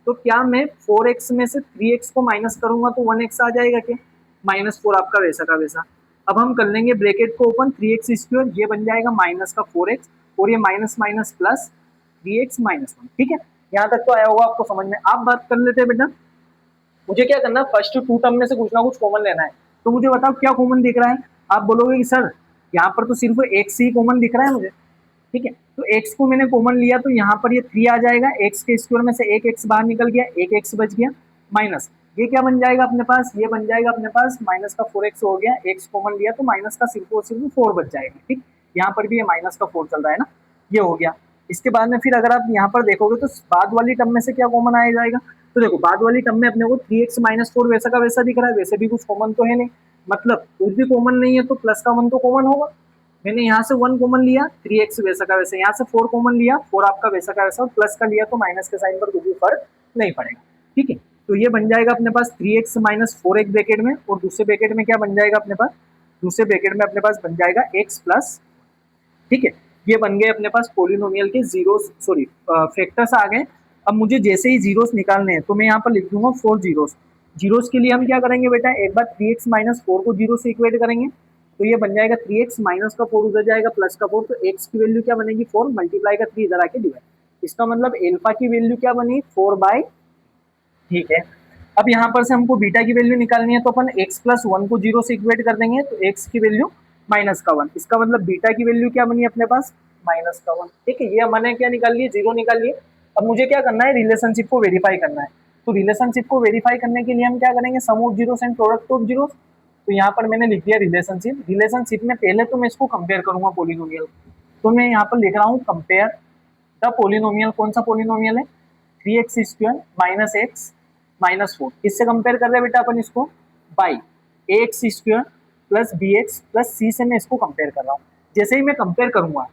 तो क्या मैं 4x में से 3x को माइनस करूंगा तो 1x आ जाएगा क्या, माइनस 4 आपका वैसा का वैसा। अब हम कर लेंगे ब्रैकेट को ओपन, 3x स्क्वायर ये बन जाएगा माइनस का 4x, और ये minus minus plus 3x minus 1। ठीक है, यहाँ तक तो आया होगा आपको समझ में। आप बात कर लेते हैं बेटा, मुझे क्या करना है, फर्स्ट 2 टर्म में से कुछ ना कुछ कॉमन लेना है, तो मुझे बताओ क्या कॉमन दिख रहा है। आप बोलोगे कि सर यहाँ पर तो सिर्फ x ही कॉमन दिख रहा है मुझे। ठीक है, तो x को मैंने कॉमन लिया तो यहाँ पर ये 3 आ जाएगा, x के स्क्वायर में से एक x बाहर निकल गया, एक x बच गया, माइनस ये क्या बन जाएगा अपने पास, ये बन जाएगा अपने पास माइनस का 4x हो गया, x कॉमन लिया तो माइनस का सिर्फ और सिर्फ 4 बच जाएगा। ठीक, यहाँ पर भी ये माइनस का 4 चल रहा है ना, ये हो गया। इसके बाद में फिर अगर आप यहाँ पर देखोगे तो बाद वाली टर्म में से क्या कॉमन आ जाएगा, तो देखो बाद वाली टर्म में अपने को 3x माइनस 4 वैसा का वैसा दिख रहा है, वैसे भी कुछ कॉमन तो है नहीं, मतलब कुछ भी कॉमन नहीं है तो प्लस का 1 तो कॉमन होगा। मैंने यहाँ से 1 कॉमन लिया, 3x वैसा का वैसा, यहाँ से 4 कॉमन लिया, 4 आपका वैसा का वैसा, प्लस का लिया तो माइनस के साइन पर कुछ भी फर्क नहीं पड़ेगा। ठीक है, तो ये बन जाएगा अपने पास 3x माइनस 4 एक ब्रैकेट में, और दूसरे ब्रैकेट में क्या बन जाएगा अपने पास, दूसरे ब्रैकेट में अपने पास बन जाएगा x प्लस। ठीक है, ये बन गए अपने पास पोलिनोमियल के जीरोस, सॉरी फैक्टर्स आ गए। अब मुझे जैसे ही जीरोस निकालने हैं तो मैं यहाँ पर लिख दूंगा 4 जीरोस। जीरोस के लिए हम क्या करेंगे बेटा, एक बार 3x माइनस 4 को जीरो से इक्वेट करेंगे, तो ये बन जाएगा 3x माइनस का 4 उधर जाएगा, प्लस का 4, तो x की वैल्यू क्या बनेगी 4, मल्टीप्लाई का 3 इधर आके डिवाइड, इसका मतलब एल्फा की वैल्यू क्या बनी 4/। ठीक है, अब यहाँ पर से हमको बीटा की वैल्यू निकालनी है, तो अपन x प्लस 1 को जीरो से इक्वेट कर देंगे, तो x की वैल्यू माइनस का 1, इसका मतलब बीटा की वैल्यू क्या बनी अपने पास माइनस का 1। ठीक है, ये मैंने क्या निकाल लिए, जीरो निकाल लिए। अब मुझे क्या करना है, रिलेशनशिप को वेरीफाई करना है, तो रिलेशनशिप को वेरीफाई करने के लिए हम क्या करेंगे, sum of zeros and product of zeros. तो यहाँ पर मैंने लिख दिया रिलेशनशिप, रिलेशनशिप में पहले तो मैं इसको कंपेयर करूंगा पोलिनोमियल, तो मैं यहाँ पर लिख रहा हूँ कंपेयर द पोलिनोमियल। कौन सा पोलिनोमियल है, 3x square minus X minus 4, किससे कंपेयर कर रहे हैं बेटा अपन इसको, by ax square plus bx plus c से मैं इसको कंपेयर कर रहा हूँ। जैसे ही मैं कंपेयर करूंगा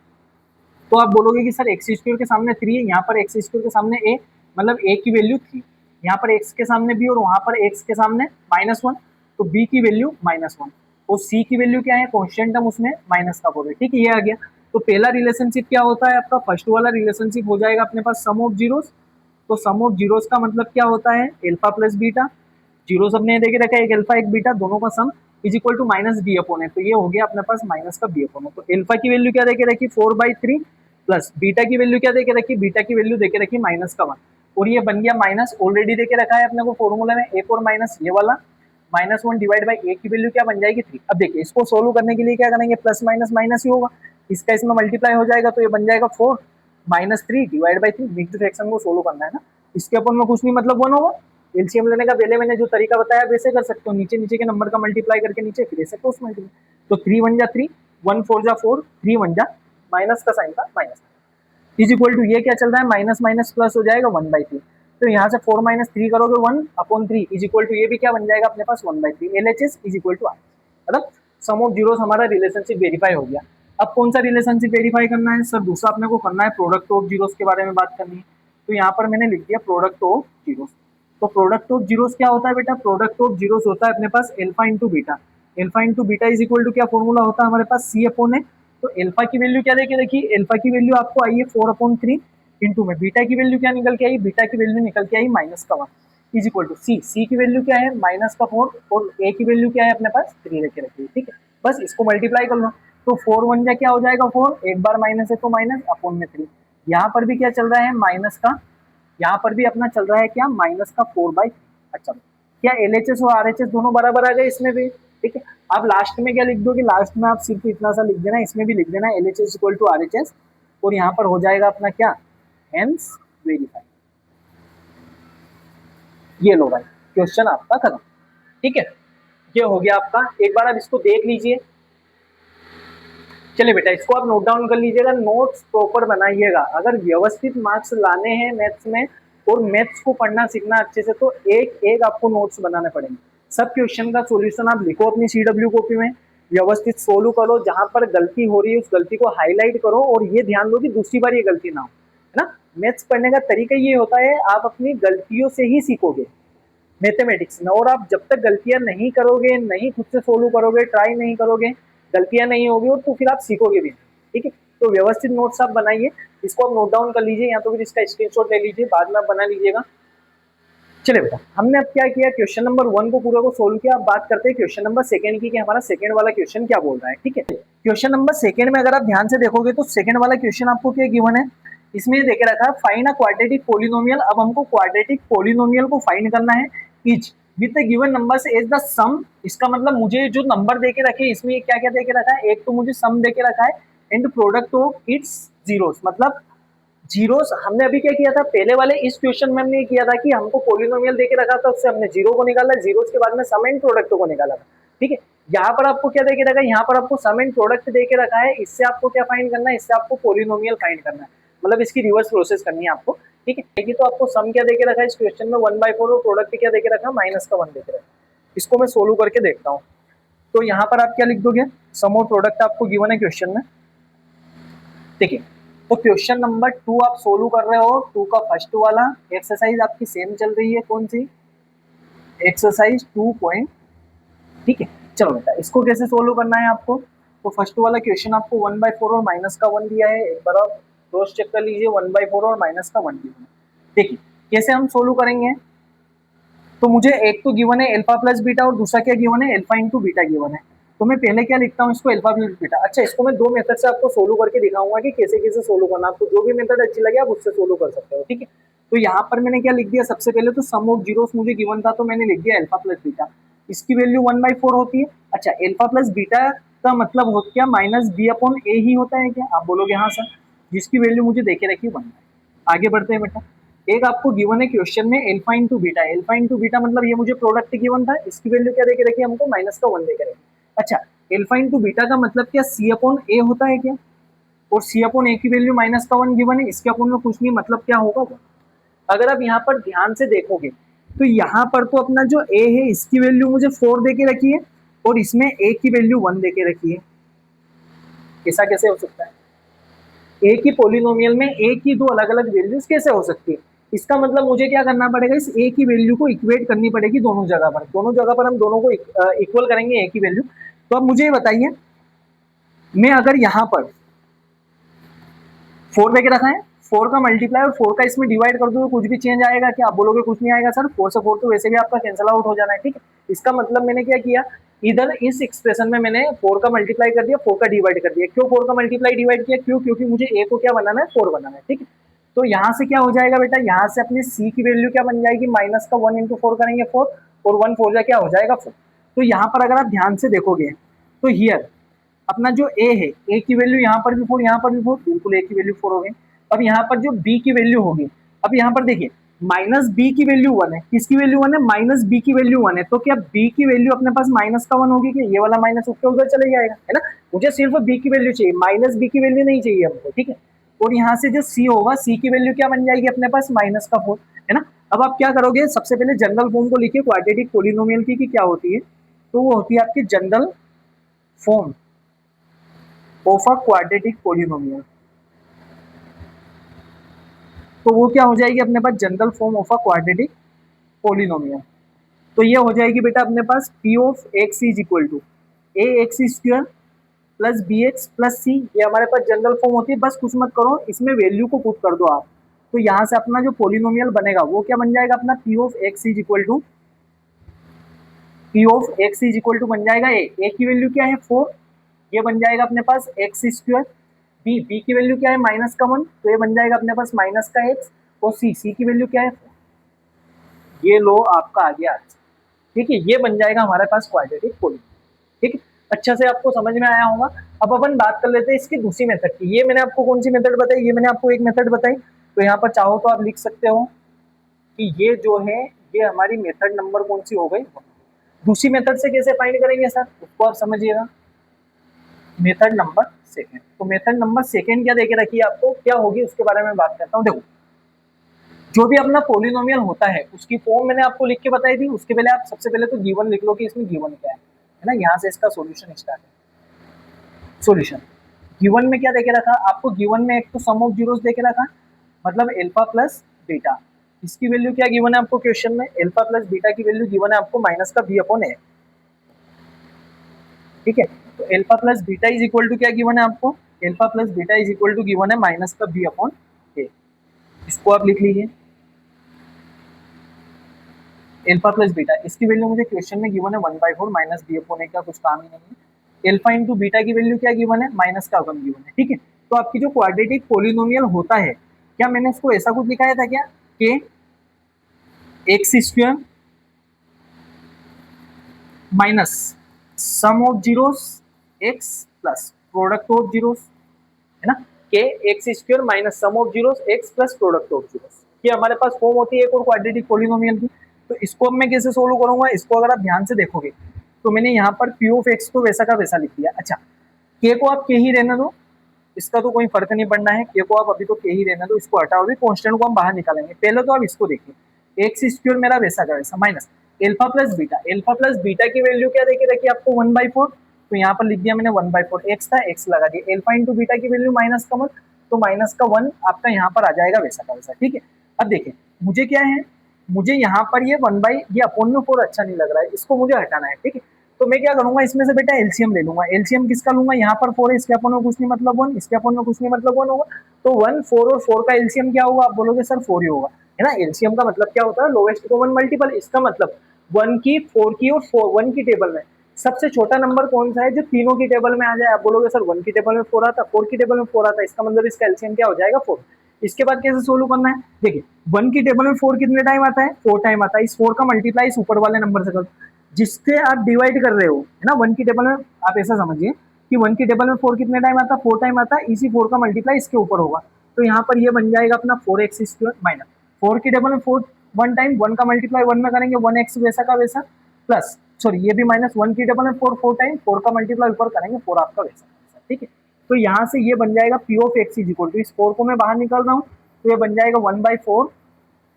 तो आप बोलोगे कि सर एक्स स्क्वायर के सामने 3 है, यहाँ पर एक्स स्क्वायर के सामने a, मतलब a की वैल्यू 3, यहाँ पर x के सामने b और वहां पर x के सामने -1, तो b की वैल्यू -1, और c की वैल्यू क्या है, कॉन्स्टेंट टर्म उसमें माइनस का 4 है। ठीक है, ये आ गया। तो पहला रिलेशनशिप क्या होता है आपका, फर्स्ट वाला रिलेशनशिप हो जाएगा अपने पास सम ऑफ जीरोस। तो सम ऑफ जीरोस का मतलब क्या होता है, एल्फा प्लस बीटा, जीरो सबने देके रखा है, एक एल्फा एक बीटा, दोनों का sum is equal to minus B upon है। तो ये हो गया अपने पास माइनस का बी अपॉन है। तो एल्फा की वैल्यू क्या देके रखी, 4/3 प्लस बीटा की वैल्यू क्या देके रखी, बीटा की वैल्यू देके रखी -1, और ये बन गया माइनस, ऑलरेडी देके रखा है अपने को फॉर्मूला में एक और माइनस ये वाला, -1 डिवाइड बाई ए की वैल्यू क्या बन जाएगी 3। अब देखिए इसको सोल्व करने के लिए क्या करेंगे, प्लस माइनस माइनस ही होगा, इसका इसमें मल्टीप्लाई हो जाएगा, तो ये बन जाएगा 4 -3 डिवाइड बाई 3। मिक्स्ड फ्रैक्शन को सोल्व करना है ना, इसके अपन में कुछ नहीं, मतलब 1 होगा। एलसीएम लेने का पहले मैंने जो तरीका बताया वैसे कर सकते हो, नीचे नीचे के नंबर का मल्टीप्लाई करके नीचे फिर ऐसे क्रॉस मल्टीप्लाई। तो 3 1 जा 3, 1 4 जा 4, 3 1 जा माइनस का साइन था माइनस, इज इक्वल टू ये क्या चल रहा है, माइनस माइनस प्लस हो जाएगा 1/3। तो यहाँ से 4 - 3 करोगे 1/3 इज इक्वल टू ये भी क्या बन जाएगा अपने पास 1/3। LHS is equal to R, मतलब सम ऑफ जीरोस हमारा रिलेशनशिप वेरीफाई हो गया। अब कौन सा रिलेशनशिप वेरीफाई करना है सर, दूसरा अपने को करना है प्रोडक्ट ऑफ जीरोस के बारे में बात करनी है। तो यहाँ पर मैंने लिख दिया प्रोडक्ट ऑफ जीरोस। तो प्रोडक्ट ऑफ जीरोस क्या होता है बेटा, प्रोडक्ट ऑफ जीरोस होता है अपने पास alpha into beta. Alpha into beta is equal to क्या फॉर्मूला होता है हमारे पास, सी अपॉन ए। तो एल्फा की वैल्यू क्या देके रखी, एल्फा की वैल्यू आपको आई है 4/3 इंटू में बीटा की वैल्यू क्या निकल के आई, बीटा की वैल्यू निकल के आई -1 इज इक्वल टू सी। सी की वैल्यू क्या है -4 और ए की वैल्यू क्या है अपने पास 3 लेके रखी है, ठीक है। बस इसको मल्टीप्लाई कर लो, तो 4 1 जा क्या हो जाएगा 4, एक बार माइनस है तो माइनस अपॉन में 3। यहाँ पर भी क्या चल रहा है माइनस का, यहाँ पर भी अपना चल रहा है क्या माइनस का 4/3। अच्छा क्या LHS और RHS दोनों बराबर आ गए इसमें भी, ठीक है। अब लास्ट में क्या लिख दोगे, लास्ट में आप सिर्फ इतना सा लिख देना, इसमें भी लिख देना LHS इक्वल टू RHS, और यहाँ पर हो जाएगा अपना क्या, हेंस वेरीफाई। ये लो भाई क्वेश्चन आपका खत्म, ठीक है। ये हो गया आपका, एक बार आप इसको देख लीजिए। चलिए बेटा इसको आप नोट डाउन कर लीजिएगा, नोट्स प्रॉपर बनाइएगा। अगर व्यवस्थित मार्क्स लाने हैं मैथ्स में और मैथ्स को पढ़ना सीखना अच्छे से, तो एक एक आपको नोट्स बनाने पड़ेंगे। सब क्वेश्चन का सॉल्यूशन आप लिखो अपनी CW कॉपी में, व्यवस्थित सोल्व करो, जहां पर गलती हो रही है उस गलती को हाईलाइट करो, और ये ध्यान दो कि दूसरी बार ये गलती ना हो, है ना। मैथ्स पढ़ने का तरीका ये होता है, आप अपनी गलतियों से ही सीखोगे मैथमेटिक्स में, और आप जब तक गलतियां नहीं करोगे, नहीं खुद से सोल्व करोगे, ट्राई नहीं करोगे, गलतियां नहीं होगी, और तो फिर आप सीखोगे भी, ठीक है। तो व्यवस्थित नोट्स आप बनाइए, इसको आप नोट डाउन कर लीजिए, या तो फिर इसका स्क्रीनशॉट ले लीजिए, बाद में आप बना लीजिएगा। चलिए बेटा हमने अब क्या किया, क्वेश्चन नंबर 1 को पूरा को सोल्व किया। अब बात करते हैं क्वेश्चन नंबर 2 की, कि हमारा सेकंड वाला क्वेश्चन क्या बोल रहा है, ठीक है। क्वेश्चन नंबर 2 में अगर आप ध्यान से देखोगे तो सेकंड वाला क्वेश्चन आपको क्या गिवन है, इसमें देखे रखा है फाइंड अ क्वाड्रेटिक पॉलिनोमियल। अब हमको क्वाड्रेटिक पॉलिनोमियल को फाइंड करना है each with the given numbers as the sum. इसका मतलब मुझे जो नंबर देके रखे इसमें क्या क्या देके रखा है, एक तो मुझे सम देके रखा है and product of its zeros, मतलब जीरोस। हमने अभी क्या किया था, पहले वाले इस क्वेश्चन में हमने किया था कि हमको पॉलिनोमियल देके रखा था, उससे हमने जीरो को निकाला, जीरोस के बाद में सम एंड प्रोडक्ट को निकाला था, ठीक है। यहाँ पर आपको क्या देके रखा है, यहाँ पर आपको सम एंड प्रोडक्ट देके रखा है, इससे आपको क्या फाइंड करना है, इससे आपको पॉलिनोमियल फाइंड करना है, मतलब इसकी रिवर्स प्रोसेस करनी है आपको, ठीक है। तो आपको सम क्या देके रखा है इस क्वेश्चन में 1/4, और प्रोडक्ट क्या देके रखा है -1 देके रखा है। इसको मैं सोल्व करके देखता हूँ। तो यहाँ पर आप क्या लिख दोगे, सम और प्रोडक्ट आपको गिवन है क्वेश्चन में, ठीक है। तो क्वेश्चन नंबर 2 आप सोल्व कर रहे हो, 2 का फर्स्ट वाला एक्सरसाइज आपकी सेम चल रही है, कौन सी, एक्सरसाइज 2 पॉइंट, ठीक है। चलो बेटा इसको कैसे सोल्व करना है आपको, तो फर्स्ट वाला क्वेश्चन आपको 1/4 और -1 दिया है, एक बार आप क्रॉस चेक कर लीजिए, 1/4 और -1 दिया है। देखिए कैसे हम सोल्व करेंगे, तो मुझे एक तो गिवन है अल्फा प्लस बीटा, और दूसरा क्या गिवन है, अल्फा इंटू बीटा गिवन है। तो मैं पहले क्या लिखता हूँ इसको, अल्फा प्लस बीटा। अच्छा इसको मैं 2 मेथड से आपको सोल्व करके दिखाऊंगा कि कैसे कैसे सोल्व करना, आपको जो भी मेथड अच्छी लगे आप उससे सोल्व कर सकते हो, ठीक है। तो यहाँ पर मैंने क्या लिख दिया, सबसे पहले तो सम ऑफ जीरोस मुझे गिवन था, तो मैंने लिख दिया अल्फा प्लस बीटा, इसकी वैल्यू 1/4 होती है। अच्छा अल्फा प्लस बीटा का मतलब हो क्या, -b/a ही होता है क्या, आप बोलोगे हाँ सर, जिसकी वैल्यू मुझे देखे रखी 1। आगे बढ़ते हैं बेटा, एक आपको गिवन है क्वेश्चन में alpha into beta. Alpha into beta मतलब ये मुझे प्रोडक्ट गिवन था, इसकी वैल्यू क्या देके रखी है हमको, -1 देके रखी। अच्छा अल्फा इंटू बीटा का मतलब क्या, C/A होता है क्या, और C/A की वैल्यू -1 गिवन है, इसके अपन में कुछ नहीं, मतलब क्या होगा वो। अगर आप यहाँ पर ध्यान से देखोगे तो यहाँ पर तो अपना जो a है इसकी वैल्यू मुझे 4 देके रखी है, और इसमें a की वैल्यू 1 देके रखी है। ऐसा कैसे हो सकता है, ए की पॉलिनोमियल में ए की दो अलग अलग वैल्यूज कैसे हो सकती है। इसका मतलब मुझे क्या करना पड़ेगा, इस ए की वैल्यू को इक्वेट करनी पड़ेगी दोनों जगह पर, दोनों जगह पर हम दोनों को इक्वल करेंगे ए की वैल्यू। तो अब मुझे ये बताइए, मैं अगर यहाँ पर 4 देके रखा है, 4 का मल्टीप्लाई और 4 का इसमें डिवाइड कर दो तो कुछ भी चेंज आएगा क्या? आप बोलोगे कुछ नहीं आएगा सर, 4 से 4 तो वैसे भी आपका कैंसिल आउट हो जाना है, ठीक है। इसका मतलब मैंने क्या किया, इधर इस एक्सप्रेशन में मैंने 4 का मल्टीप्लाई कर दिया, 4 का डिवाइड कर दिया। क्यों 4 का मल्टीप्लाई डिवाइड किया? क्यों? क्योंकि मुझे ए को क्या बनाना है, 4 बनाना है, ठीक है। तो यहाँ से क्या हो जाएगा बेटा, यहाँ से अपनी सी की वैल्यू क्या बन जाएगी, माइनस का 1 इंटू 4 करेंगे 4, और 1 4 जा क्या हो जाएगा 4। तो यहाँ पर अगर आप ध्यान से देखोगे तो हियर अपना जो ए है, ए की वैल्यू यहाँ पर भी 4, यहाँ पर भी 4, बिल्कुल ए की वैल्यू 4 हो गई। अब यहाँ पर जो बी की वैल्यू होगी, अब यहाँ पर देखिए माइनस बी की वैल्यू 1 है, किसकी वैल्यू 1 है, माइनस बी की वैल्यू 1 है। तो क्या बी की वैल्यू अपने पास माइनस का 1 होगी कि ये वाला माइनस ऊपर उधर चले जाएगा, है ना। मुझे सिर्फ बी की वैल्यू चाहिए, माइनस बी की वैल्यू नहीं चाहिए हमको, ठीक है। और यहाँ से जो सी होगा, सी की वैल्यू क्या बन जाएगी अपने पास, माइनस का 4, है ना। अब आप क्या करोगे, सबसे पहले जनरल फॉर्म को लिखिए क्वाड्रेटिक पोलिनोमियल की, क्या होती है, तो वो होती है आपकी general form of a quadratic polynomial. तो वो क्या हो जाएगी अपने पास, general form of a quadratic polynomial. तो ये हो जाएगी बेटा अपने पास p of x is equal to a x square plus b x plus c, ये हमारे पास जनरल फॉर्म होती है। बस कुछ मत करो, इसमें वैल्यू को पुट कर दो आप, तो यहाँ से अपना जो पोलिनोमियल बनेगा वो क्या बन जाएगा अपना, P of x is equal to, P of x is equal to बन जाएगा ए की वैल्यू क्या है 4, ये बन जाएगा अपने पास एक्स स्क्वायर, बी की वैल्यू क्या है माइनस का 1, तो ये बन जाएगा अपने पास माइनस का एक्स, और सी की वैल्यू क्या है, ये लो आपका आ गया, ठीक है। ये बन जाएगा हमारे पास क्वाड्रेटिक पोलिनोमियल, ठीक है। अच्छा से आपको समझ में आया होगा। अब अपन बात कर लेते हैं इसकी दूसरी मेथड की। ये मैंने आपको कौन सी मेथड बताई, ये मैंने आपको एक मेथड बताई, तो यहाँ पर चाहो तो आप लिख सकते हो कि ये जो है ये हमारी मेथड नंबर कौन सी हो गई। दूसरी मेथड से कैसे फाइंड करेंगे सर, उसको आप समझिएगा। मेथड नंबर सेकेंड, तो मेथड नंबर सेकेंड क्या देके रखी है आपको, क्या होगी उसके बारे में बात करता हूँ। देखो जो भी अपना पोलिनोमियल होता है उसकी फॉर्म मैंने आपको लिख के बताई थी। उसके पहले आप सबसे पहले तो गिवन लिख लो कि इसमें गिवन क्या है ना। यहाँ से इसका सॉल्यूशन स्टार्ट है। सॉल्यूशन गिवन में क्या देके रखा आपको, गिवन में एक तो सम ऑफ जीरोस देके रखा, मतलब एल्फा प्लस बीटा। इसकी वैल्यू क्या गिवन है आपको क्वेश्चन में, एल्फा प्लस बीटा की वैल्यू गिवन है आपको माइनस का बी अपॉन ए, ठीक है। तो alpha plus beta is equal to क्या गिवन है आपको, alpha plus beta is equal to given है माइनस का बी अपॉन ए। इसको आप लिख लीजिए, एल्फा प्लस बीटा, इसकी वैल्यू मुझे क्वेश्चन में गिवन है 1/4 माइनस बी अपॉन ए का कुछ काम ही नहीं है। एल्फा इंटू बीटा की वैल्यू क्या गिवन है, माइनस का 1 गिवन है, ठीक है। तो आपकी जो क्वाड्रेटिक पोलिनोमियल होता है, क्या मैंने उसको ऐसा कुछ लिखाया था क्या कि x square minus sum of zeros x plus product of zeros, है ना, के x square minus sum of zeros x plus product of zeros. ये हमारे पास फॉर्म होती है एक और क्वाड्रेटिक पोलिनोमियल की। तो इसको अब मैं कैसे सोल्व करूंगा, इसको अगर आप ध्यान से देखोगे तो मैंने यहाँ पर पी ऑफ एक्स को वैसा का वैसा लिख दिया। अच्छा के को आप के ही रहने दो, इसका तो कोई फर्क नहीं पड़ना है, के को आप अभी तो के ही रहने दो, इसको हटाओ, अभी कॉन्स्टेंट को हम बाहर निकालेंगे। पहले तो आप इसको देखिए, एक्स स्क्वायर मेरा वैसा का वैसा minus alpha plus beta, alpha plus beta की वैल्यू क्या देके रखी आपको 1/4, तो यहाँ पर लिख दिया मैंने 1/4, एक्स था एक्स लगा दिया, एल्फा इंटू बीटा की वैल्यू माइनस का 1, तो माइनस का 1 आपका यहाँ पर आ जाएगा वैसा का वैसा, ठीक है। अब देखिए मुझे क्या है, मुझे यहाँ पर ये 1 ये अपॉन में 4 अच्छा नहीं लग रहा है, इसको मुझे हटाना है, ठीक है। तो मैं क्या करूंगा, इसमें से बेटा एलसीएम ले लूंगा। एलसीएम किसका लूंगा, यहाँ पर 4 है, इसके अपॉन में कुछ नहीं मतलब 1, इसके अपॉन में कुछ नहीं मतलब 1 होगा, तो 1 4 और 4 का एलसीएम क्या होगा, आप बोलोगे सर 4 ही होगा, है ना। एलसीएम का मतलब क्या होता है, लोवेस्ट कॉमन मल्टीपल। इसका मतलब 1 की 4 की और 1 की टेबल में सबसे छोटा नंबर कौन सा है जो तीनों की टेबल में आ जाए। आप बोलोगे सर 1 की टेबल में 4 आता, 4 की टेबल में 4 आता, इसका मतलब इसका एलसीएम क्या हो जाएगा 4। इसके बाद कैसे सोल्व करना है, देखिए 1 की टेबल में 4 कितने टाइम आता है, 4 टाइम आता है। इस 4 का मल्टीप्लाई इस ऊपर वाले नंबर से करो जिसके आप डिवाइड कर रहे हो, है ना। 1 की टेबल में आप ऐसा समझिए कि 1 की टेबल में 4 कितने टाइम आता है, 4 टाइम आता है, इसी 4 का मल्टीप्लाई इसके ऊपर होगा, तो यहाँ पर ये बन जाएगा अपना 4x स्क्वायर माइनस 4 की टेबल में 4 1 टाइम, 1 का मल्टीप्लाई 1 में करेंगे 1x वैसा का वैसा, प्लस सॉरी ये भी माइनस 1 की टेबल में 4 टाइम, 4 का मल्टीप्लाई ऊपर करेंगे 4 आपका वैसा वैसा, ठीक है। तो यहाँ से ये बन जाएगा P of x is equal to, इस 4 को मैं बाहर निकाल रहा हूँ, तो ये बन जाएगा 1/4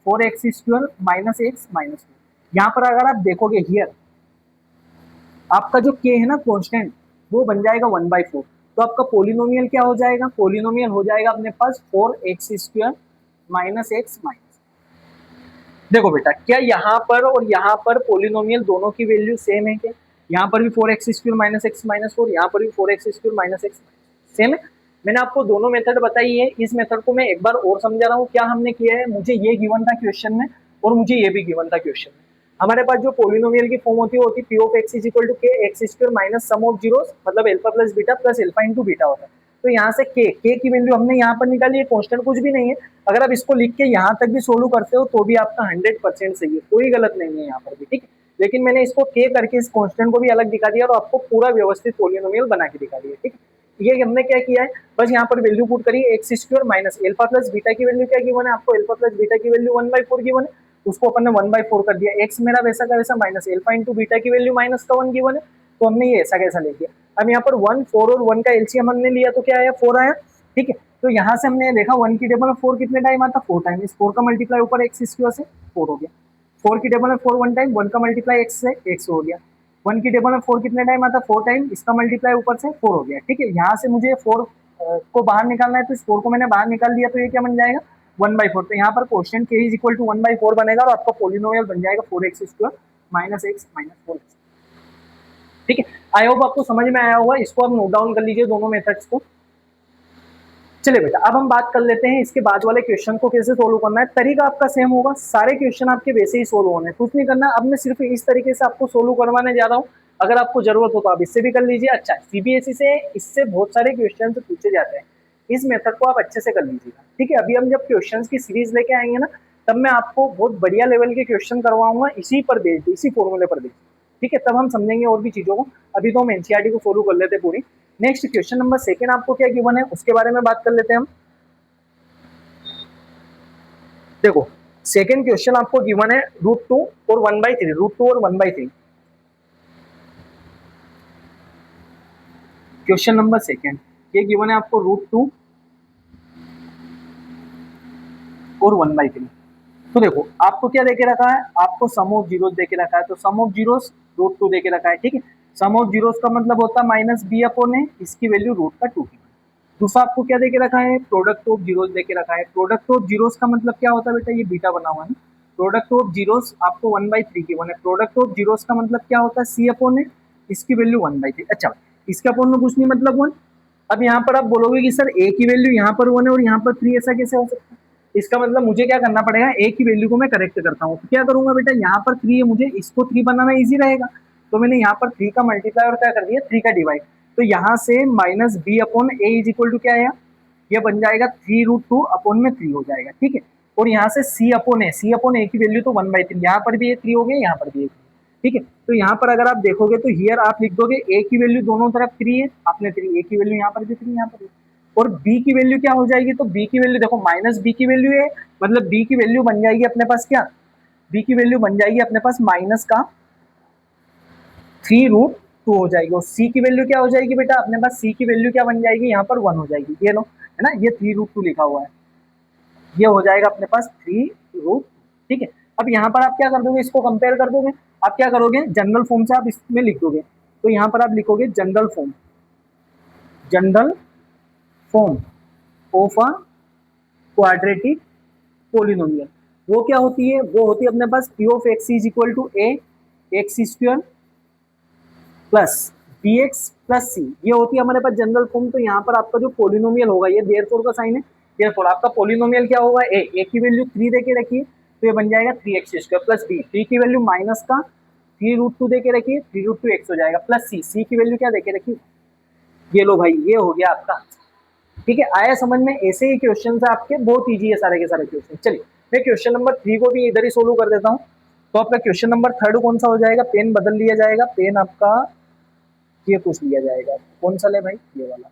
4x square minus X minus 2। यहाँ पर अगर आप देखोगे हियर आपका जो k है ना कांस्टेंट, वो बन जाएगा 1/4, तो आपका पोलिनोमियल क्या हो जाएगा, पोलिनोमियल हो जाएगा अपने पास 4x square minus X minus. देखो बेटा क्या यहाँ पर और यहाँ पर पोलिनोमियल दोनों की वैल्यू सेम है क्या, यहाँ पर भी 4x square minus X minus 4, यहाँ पर भी 4x square minus x same है। मैंने आपको दोनों मेथड बताई है, इस मेथड को मैं एक बार और समझा रहा हूँ। क्या हमने किया है, मुझे ये गिवन था क्वेश्चन में और मुझे ये भी गिवन था क्वेश्चन में। हमारे पास जो पोलिनोमियल की फॉर्म होती है वो होती है p of x is equal to k x square minus sum of zeros, मतलब alpha plus beta plus alpha into beta होता है। तो यहाँ से के की वैल्यू हमने यहाँ पर निकाली है, कांस्टेंट कुछ भी नहीं है। अगर आप इसको लिख के यहाँ तक भी सोल्व करते हो तो भी आपका 100% सही है, कोई गलत नहीं है यहाँ पर भी, ठीक है। लेकिन मैंने इसको के करके इस कांस्टेंट को भी अलग दिखा दिया और आपको पूरा व्यवस्थित पोलिनोमियल बना के दिखा दिया, ठीक है। ये हमने क्या किया है, बस यहाँ पर वैल्यू पुट करिए, x square minus alpha plus beta की वैल्यू क्या गिवन है आपको, अल्फा प्लस बीटा की वैल्यू 1/4 गिवन है, उसको अपन ने 1/4 कर दिया। एक्स मेरा वैसा का वैसा माइनस अल्फा इंटू बीटा की वैल्यू माइनस का 1 गिवन है, तो हमने ये ऐसा कैसा ले लिया। अब यहाँ पर 1 4 और 1 का एलसीएम हमने लिया तो क्या आया, 4 आया, ठीक है। तो यहाँ से हमने देखा 1 की टेबल में 4 कितने टाइम आता, 4 टाइम। इस 4 का मल्टीप्लाई ऊपर एक्स स्क्वायर से 4 हो गया। 4 की टेबल में 4 1 टाइम, 1 का मल्टीप्लाई एक्स से एक्स हो गया। 1 की टेबल में 4 कितने टाइम आता, 4 टाइम, इसका मल्टीप्लाई ऊपर से 4 हो गया, ठीक है। यहाँ से मुझे 4 को बाहर निकालना है, तो इस 4 को मैंने बाहर निकाल दिया, तो ये क्या बन जाएगा 1/4। तो यहाँ पर क्वेश्चन के इज इक्वल टू 1/4 बनेगा और आपका पोलिनोमियल बन जाएगा 4x square minus X minus 4x, ठीक है। आई होप आपको समझ में आया होगा। इसको आप नोट डाउन कर लीजिए दोनों मेथड्स को। चलिए बेटा, अब हम बात कर लेते हैं इसके बाद वाले क्वेश्चन को कैसे सोल्व करना है। तरीका आपका सेम होगा, सारे क्वेश्चन आपके वैसे ही सोल्व होने, कुछ नहीं करना। अब मैं सिर्फ इस तरीके से आपको सोल्व करवाने जा रहा हूँ, अगर आपको जरूरत हो तो आप इससे भी कर लीजिए। अच्छा, सीबीएसई से इससे बहुत सारे क्वेश्चन पूछे जाते हैं, इस मेथड को आप अच्छे से कर लीजिएगा, ठीक है। अभी हम जब क्वेश्चन की सीरीज लेके आएंगे ना, तब मैं आपको बहुत बढ़िया लेवल के क्वेश्चन करवाऊंगा इसी पर बेस्ड, इसी फॉर्मूले पर बेस्ड, ठीक है। तब हम समझेंगे और भी चीजों को। अभी तो हम एनसीईआरटी को सोल्व कर लेते हैं पूरी। नेक्स्ट क्वेश्चन नंबर 2 आपको क्या गिवन है उसके बारे में बात कर लेते हैं हम। देखो, सेकेंड क्वेश्चन आपको गिवन है √2 और 1/3, √2 और 1/3। क्वेश्चन नंबर 2 ये गिवन है आपको √2 और 1/3। तो देखो, आपको क्या देके रखा है, आपको सम ऑफ जीरोस देके रखा है, तो सम ऑफ जीरोस √2 देके रखा है, ठीक है। सम ऑफ जीरोस का मतलब होता है माइनस बी अपॉन ए, इसकी वैल्यू √2 की। दूसरा आपको क्या देके रखा है, प्रोडक्ट ऑफ जीरोस देके रखा है। प्रोडक्ट ऑफ जीरोस का मतलब क्या होता है बेटा, ये बीटा बना हुआ है ना। प्रोडक्ट ऑफ जीरोस आपको 1/3 की वन है। प्रोडक्ट ऑफ जीरोस का मतलब क्या होता है, सी अपॉन ए, इसकी वैल्यू 1/3। अच्छा, इसके अपॉन में कुछ नहीं, मतलब 1। अब यहाँ पर आप बोलोगे कि सर ए की वैल्यू यहाँ पर 1 है और यहाँ पर 3, ऐसा कैसे हो सकता है। इसका मतलब मुझे क्या करना पड़ेगा, ए की वैल्यू को मैं करेक्ट करता हूँ। तो क्या करूंगा बेटा, यहाँ पर 3 है, मुझे इसको 3 बनाना ईजी रहेगा, तो मैंने यहाँ पर 3 का मल्टीप्लाई और क्या कर दिया, 3 का डिवाइड। तो यहाँ से minus B upon A is equal to क्या आया, ये बन जाएगा 3√2 अपॉन में 3 हो जाएगा, ठीक है। और यहाँ से सी अपॉन ए, सी अपॉन ए की वैल्यू तो 1/3, यहाँ पर भी ये 3 हो गया, यहाँ पर भी ये 3, ठीक है। तो यहाँ पर अगर आप देखोगे तो हियर आप लिख दोगे ए की वैल्यू दोनों तरफ 3 है, आपने 3, ए की वैल्यू यहाँ पर भी 3, यहाँ पर भी। और बी की वैल्यू क्या हो जाएगी, तो बी की वैल्यू देखो, माइनस बी की वैल्यू है, मतलब बी की वैल्यू बन जाएगी अपने पास क्या, बी की वैल्यू बन जाएगी अपने पास माइनस का 3√2 हो जाएगी। और सी की वैल्यू क्या हो जाएगी बेटा, अपने पास सी की वैल्यू क्या बन जाएगी, यहाँ पर 1 हो जाएगी, ये लो, है ना, ये 3√2 लिखा हुआ है, ये हो जाएगा अपने पास 3√2, ठीक है। अब यहाँ पर आप क्या कर दोगे, इसको कंपेयर कर दोगे। आप क्या करोगे, जनरल फॉर्म से आप इसमें लिख दोगे, तो यहाँ पर आप लिखोगे general form, general form of a quadratic polynomial. वो क्या होती है, वो होती है अपने पास p of x is equal to a x square plus b x plus c, ये होती है हमारे पास जनरल फॉर्म। तो यहाँ पर आपका जो पोलिनोमियल होगा, ये देयरफॉर का साइन है, देयरफॉर आपका पोलिनोमियल क्या होगा, ए की वैल्यू 3 देके रखिए, तो ये बन जाएगा 3x स्क्वायर प्लस बी की वैल्यू माइनस का 3√2 देके रखिए, 3√2x हो जाएगा, प्लस सी की वैल्यू क्या देके रखिए, ये लो भाई, ये हो गया आपका, ठीक है। आया समझ में, ऐसे ही क्वेश्चन आपके बहुत ईजी है सारे के सारे क्वेश्चन। चलिए, मैं क्वेश्चन नंबर 3 को भी इधर ही सोल्व कर देता हूँ। तो आपका क्वेश्चन नंबर 3 कौन सा हो जाएगा, पेन बदल लिया जाएगा, पेन आपका ये पूछ लिया जाएगा, कौन सा ले भाई, ये वाला।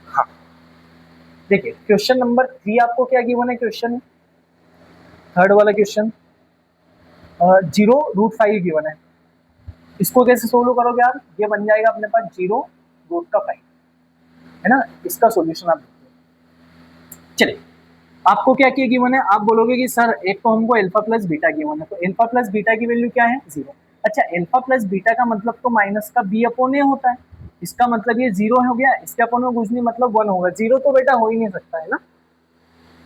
हाँ, देखिए क्वेश्चन नंबर 3 आपको क्या गिवन है, क्वेश्चन 3 वाला क्वेश्चन 0√5 गिवन है। इसको कैसे सोल्व करोगे आप, ये बन जाएगा अपने पास 0√5, है ना। इसका सॉल्यूशन आप चलिए, आपको क्या किया गिवन है, आप बोलोगे कि सर एक तो हमको अल्फा प्लस बीटा गिवन है, तो अल्फा प्लस बीटा की वैल्यू क्या है, 0। अच्छा, अल्फा प्लस बीटा का मतलब तो माइनस का बी अपॉन ए होता है, इसका मतलब ये 0 हो गया, इसके अपॉन में कुछ नहीं, मतलब 1 होगा। 0 तो बेटा हो ही नहीं सकता है ना,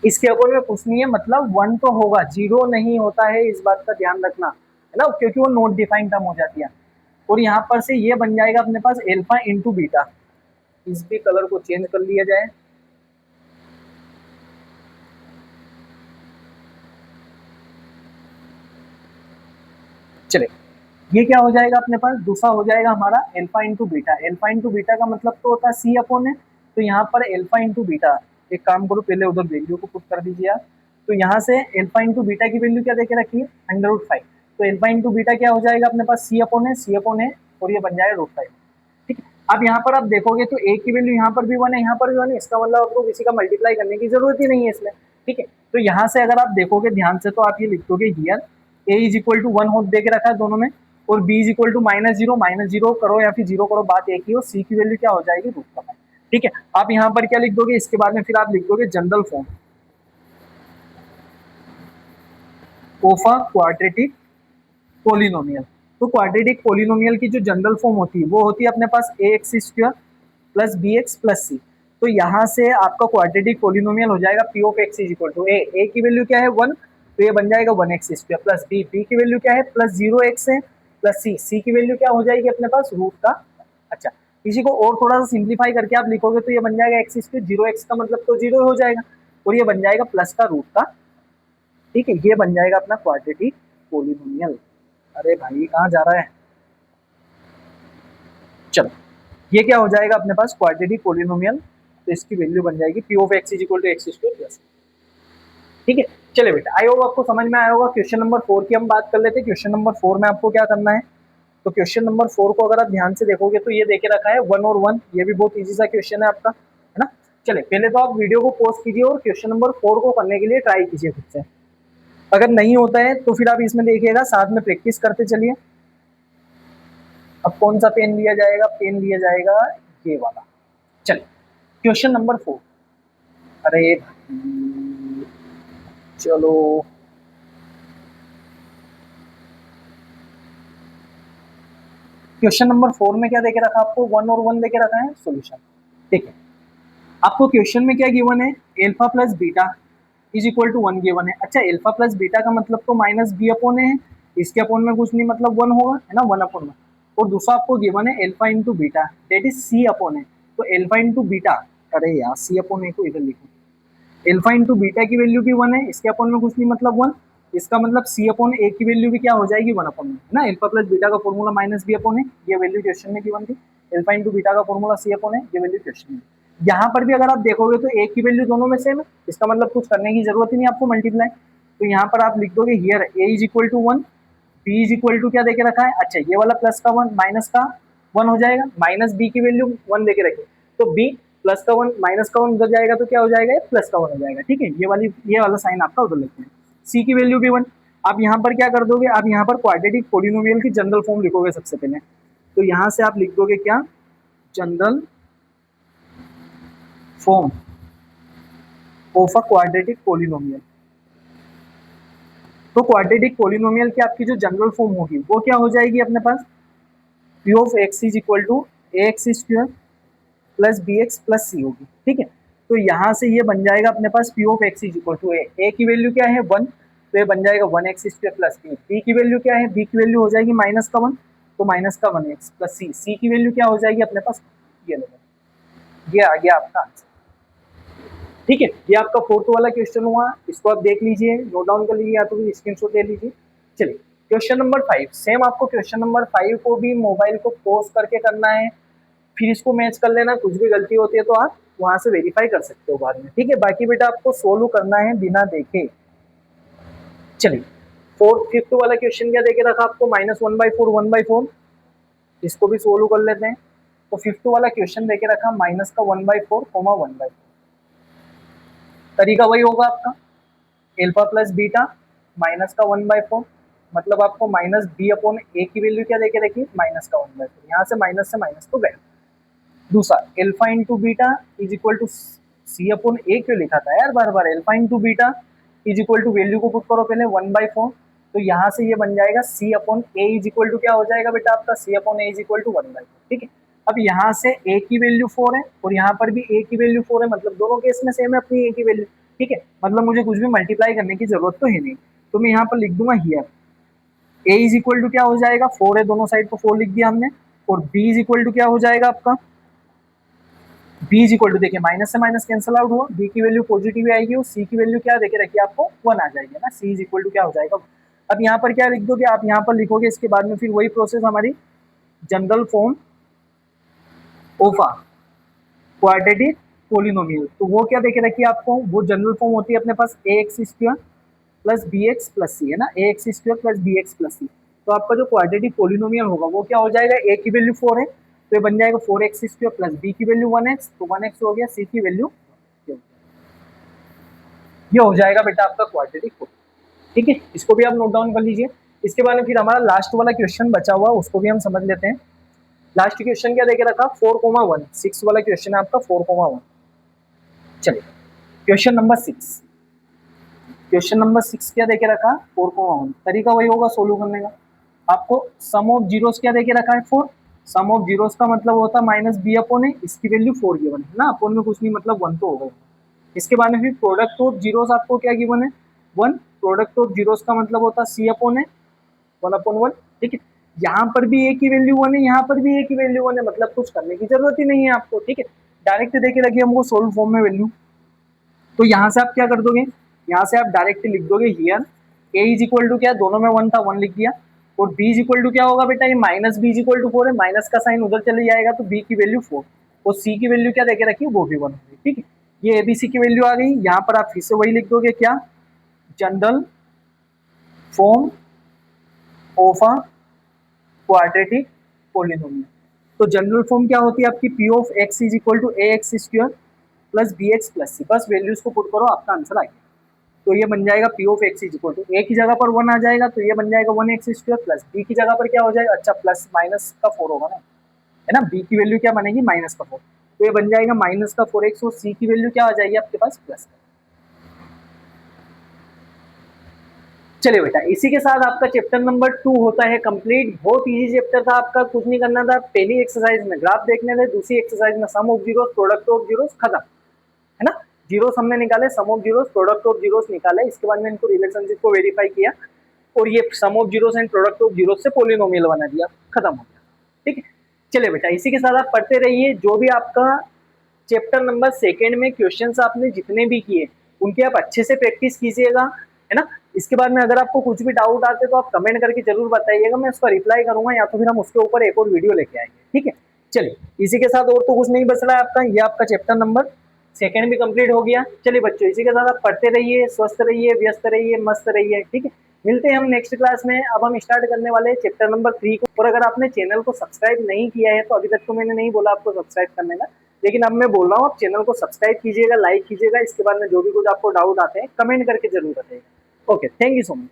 इसके अपॉन में कुछ नहीं है, मतलब 1 तो होगा, 0 नहीं होता है, इस बात का ध्यान रखना, है ना, क्योंकि वो नॉट डिफाइंड टर्म हो जाती है। और यहाँ पर से ये बन जाएगा अपने पास अल्फा इंटू बीटा, इस भी कलर को चेंज कर लिया जाए, ये क्या हो जाएगा अपने पास, दूसरा हो जाएगा हमारा alpha into beta. Alpha into beta का मतलब तो होता है सी अपॉन है, तो यहाँ पर एल्फा इंटू बीटा, एक काम करो पहले उधर वैल्यू को पुट कर दीजिए आप। तो यहाँ से एल्फा इंटू बीटा की वैल्यू क्या देके रखी है, √5। तो एल्फा इंटू बीटा क्या हो जाएगा अपने पास, सी अपॉन है, सी अपॉन है, और ये बन जाएगा √5। ठीक है, अब यहाँ पर आप देखोगे तो ए की वैल्यू यहाँ पर भी 1 है, यहाँ पर भी 1 है, इसका मतलब आपको किसी का मल्टीप्लाई करने की जरूरत ही नहीं है इसमें। ठीक है, तो यहाँ से अगर आप देखोगे ध्यान से तो आप ये लिख दोगे here A is equal to 1 हो दे के रखा है दोनों में, और बी इज इक्वल टू -0 करो या फिर 0 करो, बात एक ही हो, सी की वैल्यू क्या हो जाएगी √5। ठीक है, आप यहाँ पर क्या लिख दोगे, इसके बाद में फिर आप लिख दोगे general form of a quadratic polynomial. तो क्वाड्रेटिक पोलिनोमियल की जो जनरल फॉर्म होती है वो होती है अपने पास a x square plus b x plus c. तो यहाँ से आपका क्वाड्रेटिक पोलिनोमियल हो जाएगा P of x is equal to a की वैल्यू क्या है 1, तो ये बन जाएगा 1x स्क्वायर प्लस बी की वैल्यू क्या है +0x है, प्लस सी की वैल्यू क्या हो जाएगी अपने पास रूट का। अच्छा, इसी को और थोड़ा सा सिंप्लीफाई करके आप लिखोगे तो ये बन जाएगा एक्स स्क्वायर, 0x का मतलब तो 0 हो जाएगा, और ये बन जाएगा प्लस का रूट का। ठीक है, ये बन जाएगा अपना क्वाड्रेटिक पोलिनोमियल। अरे भाई कहाँ जा रहा है, चलो ये क्या हो जाएगा अपने पास क्वाड्रेटिक पोलिनोमियल। तो इसकी वैल्यू बन जाएगी P of x is equal to X square plus. ठीक है, चलिए बेटा आई होप आपको समझ में आया होगा। क्वेश्चन नंबर 4 की हम बात कर लेते हैं। क्वेश्चन नंबर 4 में आपको क्या करना है, तो क्वेश्चन नंबर 4 को अगर आप ध्यान से देखोगे तो ये देके रखा है 1 और 1, ये भी बहुत इजी सा क्वेश्चन है आपका, है ना। चलिए पहले तो आप वीडियो को पॉज कीजिए और क्वेश्चन नंबर 4 को करने के लिए ट्राई कीजिए खुद से। अगर नहीं होता है तो फिर आप इसमें देखिएगा, साथ में प्रैक्टिस करते चलिए। अब कौन सा पेन लिया जाएगा, पेन लिया जाएगा ये वाला। चलिए क्वेश्चन नंबर 4। अरे चलो क्वेश्चन नंबर 4 में क्या देके रखा आपको, 1 और 1 देके रखा है सॉल्यूशन। ठीक है, आपको क्वेश्चन में क्या गिवन है, alpha plus beta is equal to 1 given है। अच्छा, एल्फा प्लस बीटा का मतलब तो माइनस बी अपॉन है, इसके अपॉन में कुछ नहीं मतलब 1 होगा, है ना, 1 अपॉन 1। और दूसरा आपको गिवन है alpha into beta that is C upon है। तो एल्फा इंटू बीटा, अरे यार सी अपॉन ए को इधर लिखो, एल्फा इंटू बीटा की वैल्यू भी 1 है, इसके अपॉन में कुछ नहीं मतलब 1, इसका मतलब सी अपॉन ए की वैल्यू भी क्या हो जाएगी 1 अपॉन है ना। एल्फा प्लस बीटा का फॉर्मूला माइनस बी अपॉन है, ये वैल्यू क्वेश्चन में गिवन थी। एल्फा इंटू बीटा का फॉर्मूला सी अपॉन है, ये वैल्यू क्वेश्चन में। यहाँ पर भी अगर आप देखोगे तो ए की वैल्यू दोनों में सेम है, इसका मतलब कुछ करने की जरूरत ही नहीं आपको मल्टीप्लाई। तो यहाँ पर आप लिख दोगे here A is equal to 1, B is equal to क्या देके रखा है, अच्छा ये वाला प्लस का 1 माइनस का 1 हो जाएगा, माइनस बी की वैल्यू 1 देके रखिए, तो बी प्लस का 1 माइनस का 1 उधर जाएगा तो क्या हो जाएगा, प्लस का 1 हो जाएगा। ठीक है, ये वाला साइन आपका उधर लिखते हैं। सी की वैल्यू भी 1। आप यहाँ पर क्या कर दोगे, आप यहाँ पर क्वाड्रेटिक पोलिनोमियल की जनरल फॉर्म लिखोगे सबसे पहले। तो यहाँ से आप लिख दोगे क्या, general form of a quadratic polynomial. तो क्वाड्रेटिक पोलिनोमियल की आपकी जो जनरल फॉर्म होगी वो क्या हो जाएगी अपने पास, p of x is equal to a x square plus b x plus c होगी। ठीक है, तो यहाँ से ये बन जाएगा अपने पास p of x is equal to a की वैल्यू क्या है 1, तो ये बन जाएगा 1x स्क्वायर प्लस बी की वैल्यू क्या है, बी की वैल्यू हो जाएगी माइनस का 1, तो माइनस का 1x प्लस सी की वैल्यू क्या हो जाएगी अपने पास, ये ये आ गया आपका आंसर। ठीक है, ये आपका 4th वाला क्वेश्चन हुआ, इसको आप देख लीजिए, नोट डाउन कर लीजिए या तो स्क्रीनशॉट ले लीजिए। चलिए क्वेश्चन नंबर 5, सेम आपको क्वेश्चन नंबर 5 को भी मोबाइल को पॉज करके करना है, फिर इसको मैच कर लेना, कुछ भी गलती होती है तो आप वहां से वेरीफाई कर सकते हो बाद में। ठीक है, बाकी बेटा आपको सोल्व करना है बिना देखे। चलिए 5th वाला क्वेश्चन क्या देके रखा आपको, -1/4 1/4, इसको भी सोल्व कर लेते हैं। तो 5th वाला क्वेश्चन देके रखा माइनस का 1/4 1/4, तरीका वही होगा आपका, एल्फा प्लस बीटा माइनस का 1/4, मतलब आपको माइनस बी अपॉन ए की वैल्यू क्या देके रखी, माइनस का 1/4, यहाँ से माइनस तो गया। दूसरा alpha into beta is equal to c upon a, क्यों लिखा था यार बार बार, alpha into beta is equal to value को पुट करो पहले 1/4, तो यहाँ से ये बन जाएगा c upon A is equal to क्या हो जाएगा बेटा आपका, c upon A is equal to 1/4। ठीक है, अब यहाँ से ए की वैल्यू 4 है और यहाँ पर भी ए की वैल्यू 4 है, मतलब दोनों केस में सेम है अपनी ए की वैल्यू। ठीक है, मतलब मुझे कुछ भी मल्टीप्लाई करने की जरूरत तो है नहीं, तो मैं यहाँ पर लिख दूंगा here A is equal to क्या हो जाएगा, 4 है, दोनों साइड को 4 लिख दिया हमने, और बी इज इक्वल टू क्या हो जाएगा आपका, बी इज इक्वल टू देखिए माइनस से माइनस कैंसल आउट हुआ, बी की वैल्यू पॉजिटिव आएगी और सी की वैल्यू क्या देके रखिए आपको 1 आ जाएगी ना, सी इज इक्वल टू क्या हो जाएगा, अब यहाँ पर क्या लिख दोगे आप, यहाँ पर लिखोगे इसके बाद में फिर वही प्रोसेस हमारी general form of a quadratic polynomial. तो वो क्या देके रखी है आपको, वो जनरल फॉर्म होती है अपने पास a x square plus b x plus c, है ना, a x square plus b x plus c. तो आपका जो क्वाड्रेटिक पोलिनोमियल होगा वो क्या हो जाएगा, ए की वैल्यू 4 है तो ये बन जाएगा 4x² प्लस बी की वैल्यू 1x, तो 1x हो गया, सी की वैल्यू ये हो जाएगा बेटा आपका क्वाड्रेटिक पोलिनोमियल। ठीक है, इसको भी आप नोट डाउन कर लीजिए। इसके बाद में फिर हमारा लास्ट वाला क्वेश्चन बचा हुआ उसको भी हम समझ लेते हैं। लास्ट क्वेश्चन क्या देके रखा, 4,1, 6 वाला क्वेश्चन है आपका 4,1। चलिए क्वेश्चन नंबर 6, क्वेश्चन नंबर 6 क्या देके रखा, 4,1। तरीका वही होगा सोल्व करने का। आपको सम ऑफ जीरोस क्या देके रखा है, 4। सम ऑफ जीरोस का मतलब होता है माइनस बी अपॉन ए, इसकी वैल्यू 4 गिवन है ना, अपॉन में कुछ नहीं मतलब 1 तो हो गया। इसके बाद में फिर प्रोडक्ट ऑफ जीरोस आपको क्या गिवन है, 1। प्रोडक्ट ऑफ जीरोस का मतलब होता है सी अपॉन ए, 1/1। ठीक है, यहाँ पर भी ए की वैल्यू 1 है, यहाँ पर भी ए की वैल्यू 1 है, मतलब कुछ करने की जरूरत ही नहीं है आपको। ठीक है, डायरेक्ट देके रखिए हमको सोल्व फॉर्म में वैल्यू। तो यहाँ से आप क्या कर दोगे, यहाँ से आप डायरेक्ट लिख दोगे here A is equal to क्या, दोनों में 1 था 1 लिख दिया, और बी इज इक्वल टू क्या होगा बेटा, ये minus B is equal to 4 है, माइनस का साइन उधर चले जाएगा तो बी की वैल्यू 4 और सी की वैल्यू क्या देके रखी है वो भी 1 होगी। ठीक है, ये एबीसी की वैल्यू आ गई। यहाँ पर आप फिर से वही लिख दोगे क्या, general form of a quadratic polynomial. तो जनरल फॉर्म क्या होती है आपकी, p of x is equal to a x square plus b x plus c. बस वैल्यूज को पुट करो आपका आंसर आ गया। तो ये बन जाएगा P of x is equal to, a की जगह पर 1 आ जाएगा तो ये बन जाएगा 1x² प्लस बी की जगह पर क्या हो जाएगा, अच्छा प्लस माइनस का 4 होगा ना, है ना, बी की वैल्यू क्या बनेगी माइनस का 4, तो ये बन जाएगा माइनस का 4x और सी की वैल्यू क्या आ जाएगी आपके पास प्लस। चलिए बेटा, इसी के साथ आपका चैप्टर नंबर 2 होता है कंप्लीट। बहुत इजी चैप्टर था आपका, कुछ नहीं करना था। पहली एक्सरसाइज में ग्राफ देखने थे, दूसरी एक्सरसाइज में sum of zeros product of zeros, खत्म, है ना। जीरोस हमने निकाले, sum of zeros product of zeros निकाले, इसके बाद में इनको रिलेशनशिप को वेरीफाई किया और ये sum of zeros and product of zeros से पोलिनोमियल बना दिया, खत्म हो गया। ठीक है, चलिए बेटा, इसी के साथ आप पढ़ते रहिए। जो भी आपका चैप्टर नंबर 2 में क्वेश्चंस आपने जितने भी किए उनकी आप अच्छे से प्रैक्टिस कीजिएगा, है ना। इसके बाद में अगर आपको कुछ भी डाउट आते तो आप कमेंट करके जरूर बताइएगा, मैं उसका रिप्लाई करूंगा या तो फिर हम उसके ऊपर एक और वीडियो लेके आएंगे। ठीक है, चलिए इसी के साथ और तो कुछ नहीं बच रहा है आपका, ये आपका चैप्टर नंबर 2 भी कंप्लीट हो गया। चलिए बच्चों, इसी के साथ आप पढ़ते रहिए, स्वस्थ रहिए, व्यस्त रहिए, मस्त रहिए। ठीक है, मिलते हैं हम नेक्स्ट क्लास में। अब हम स्टार्ट करने वाले हैं चैप्टर नंबर 3 को। और अगर आपने चैनल को सब्सक्राइब नहीं किया है तो अभी तक तो मैंने नहीं बोला आपको सब्सक्राइब करने का, लेकिन अब मैं बोल रहा हूँ आप चैनल को सब्सक्राइब कीजिएगा, लाइक कीजिएगा। इसके बाद में जो भी कुछ आपको डाउट आते हैं कमेंट करके जरूर बताइएगा। Okay, thank you so much.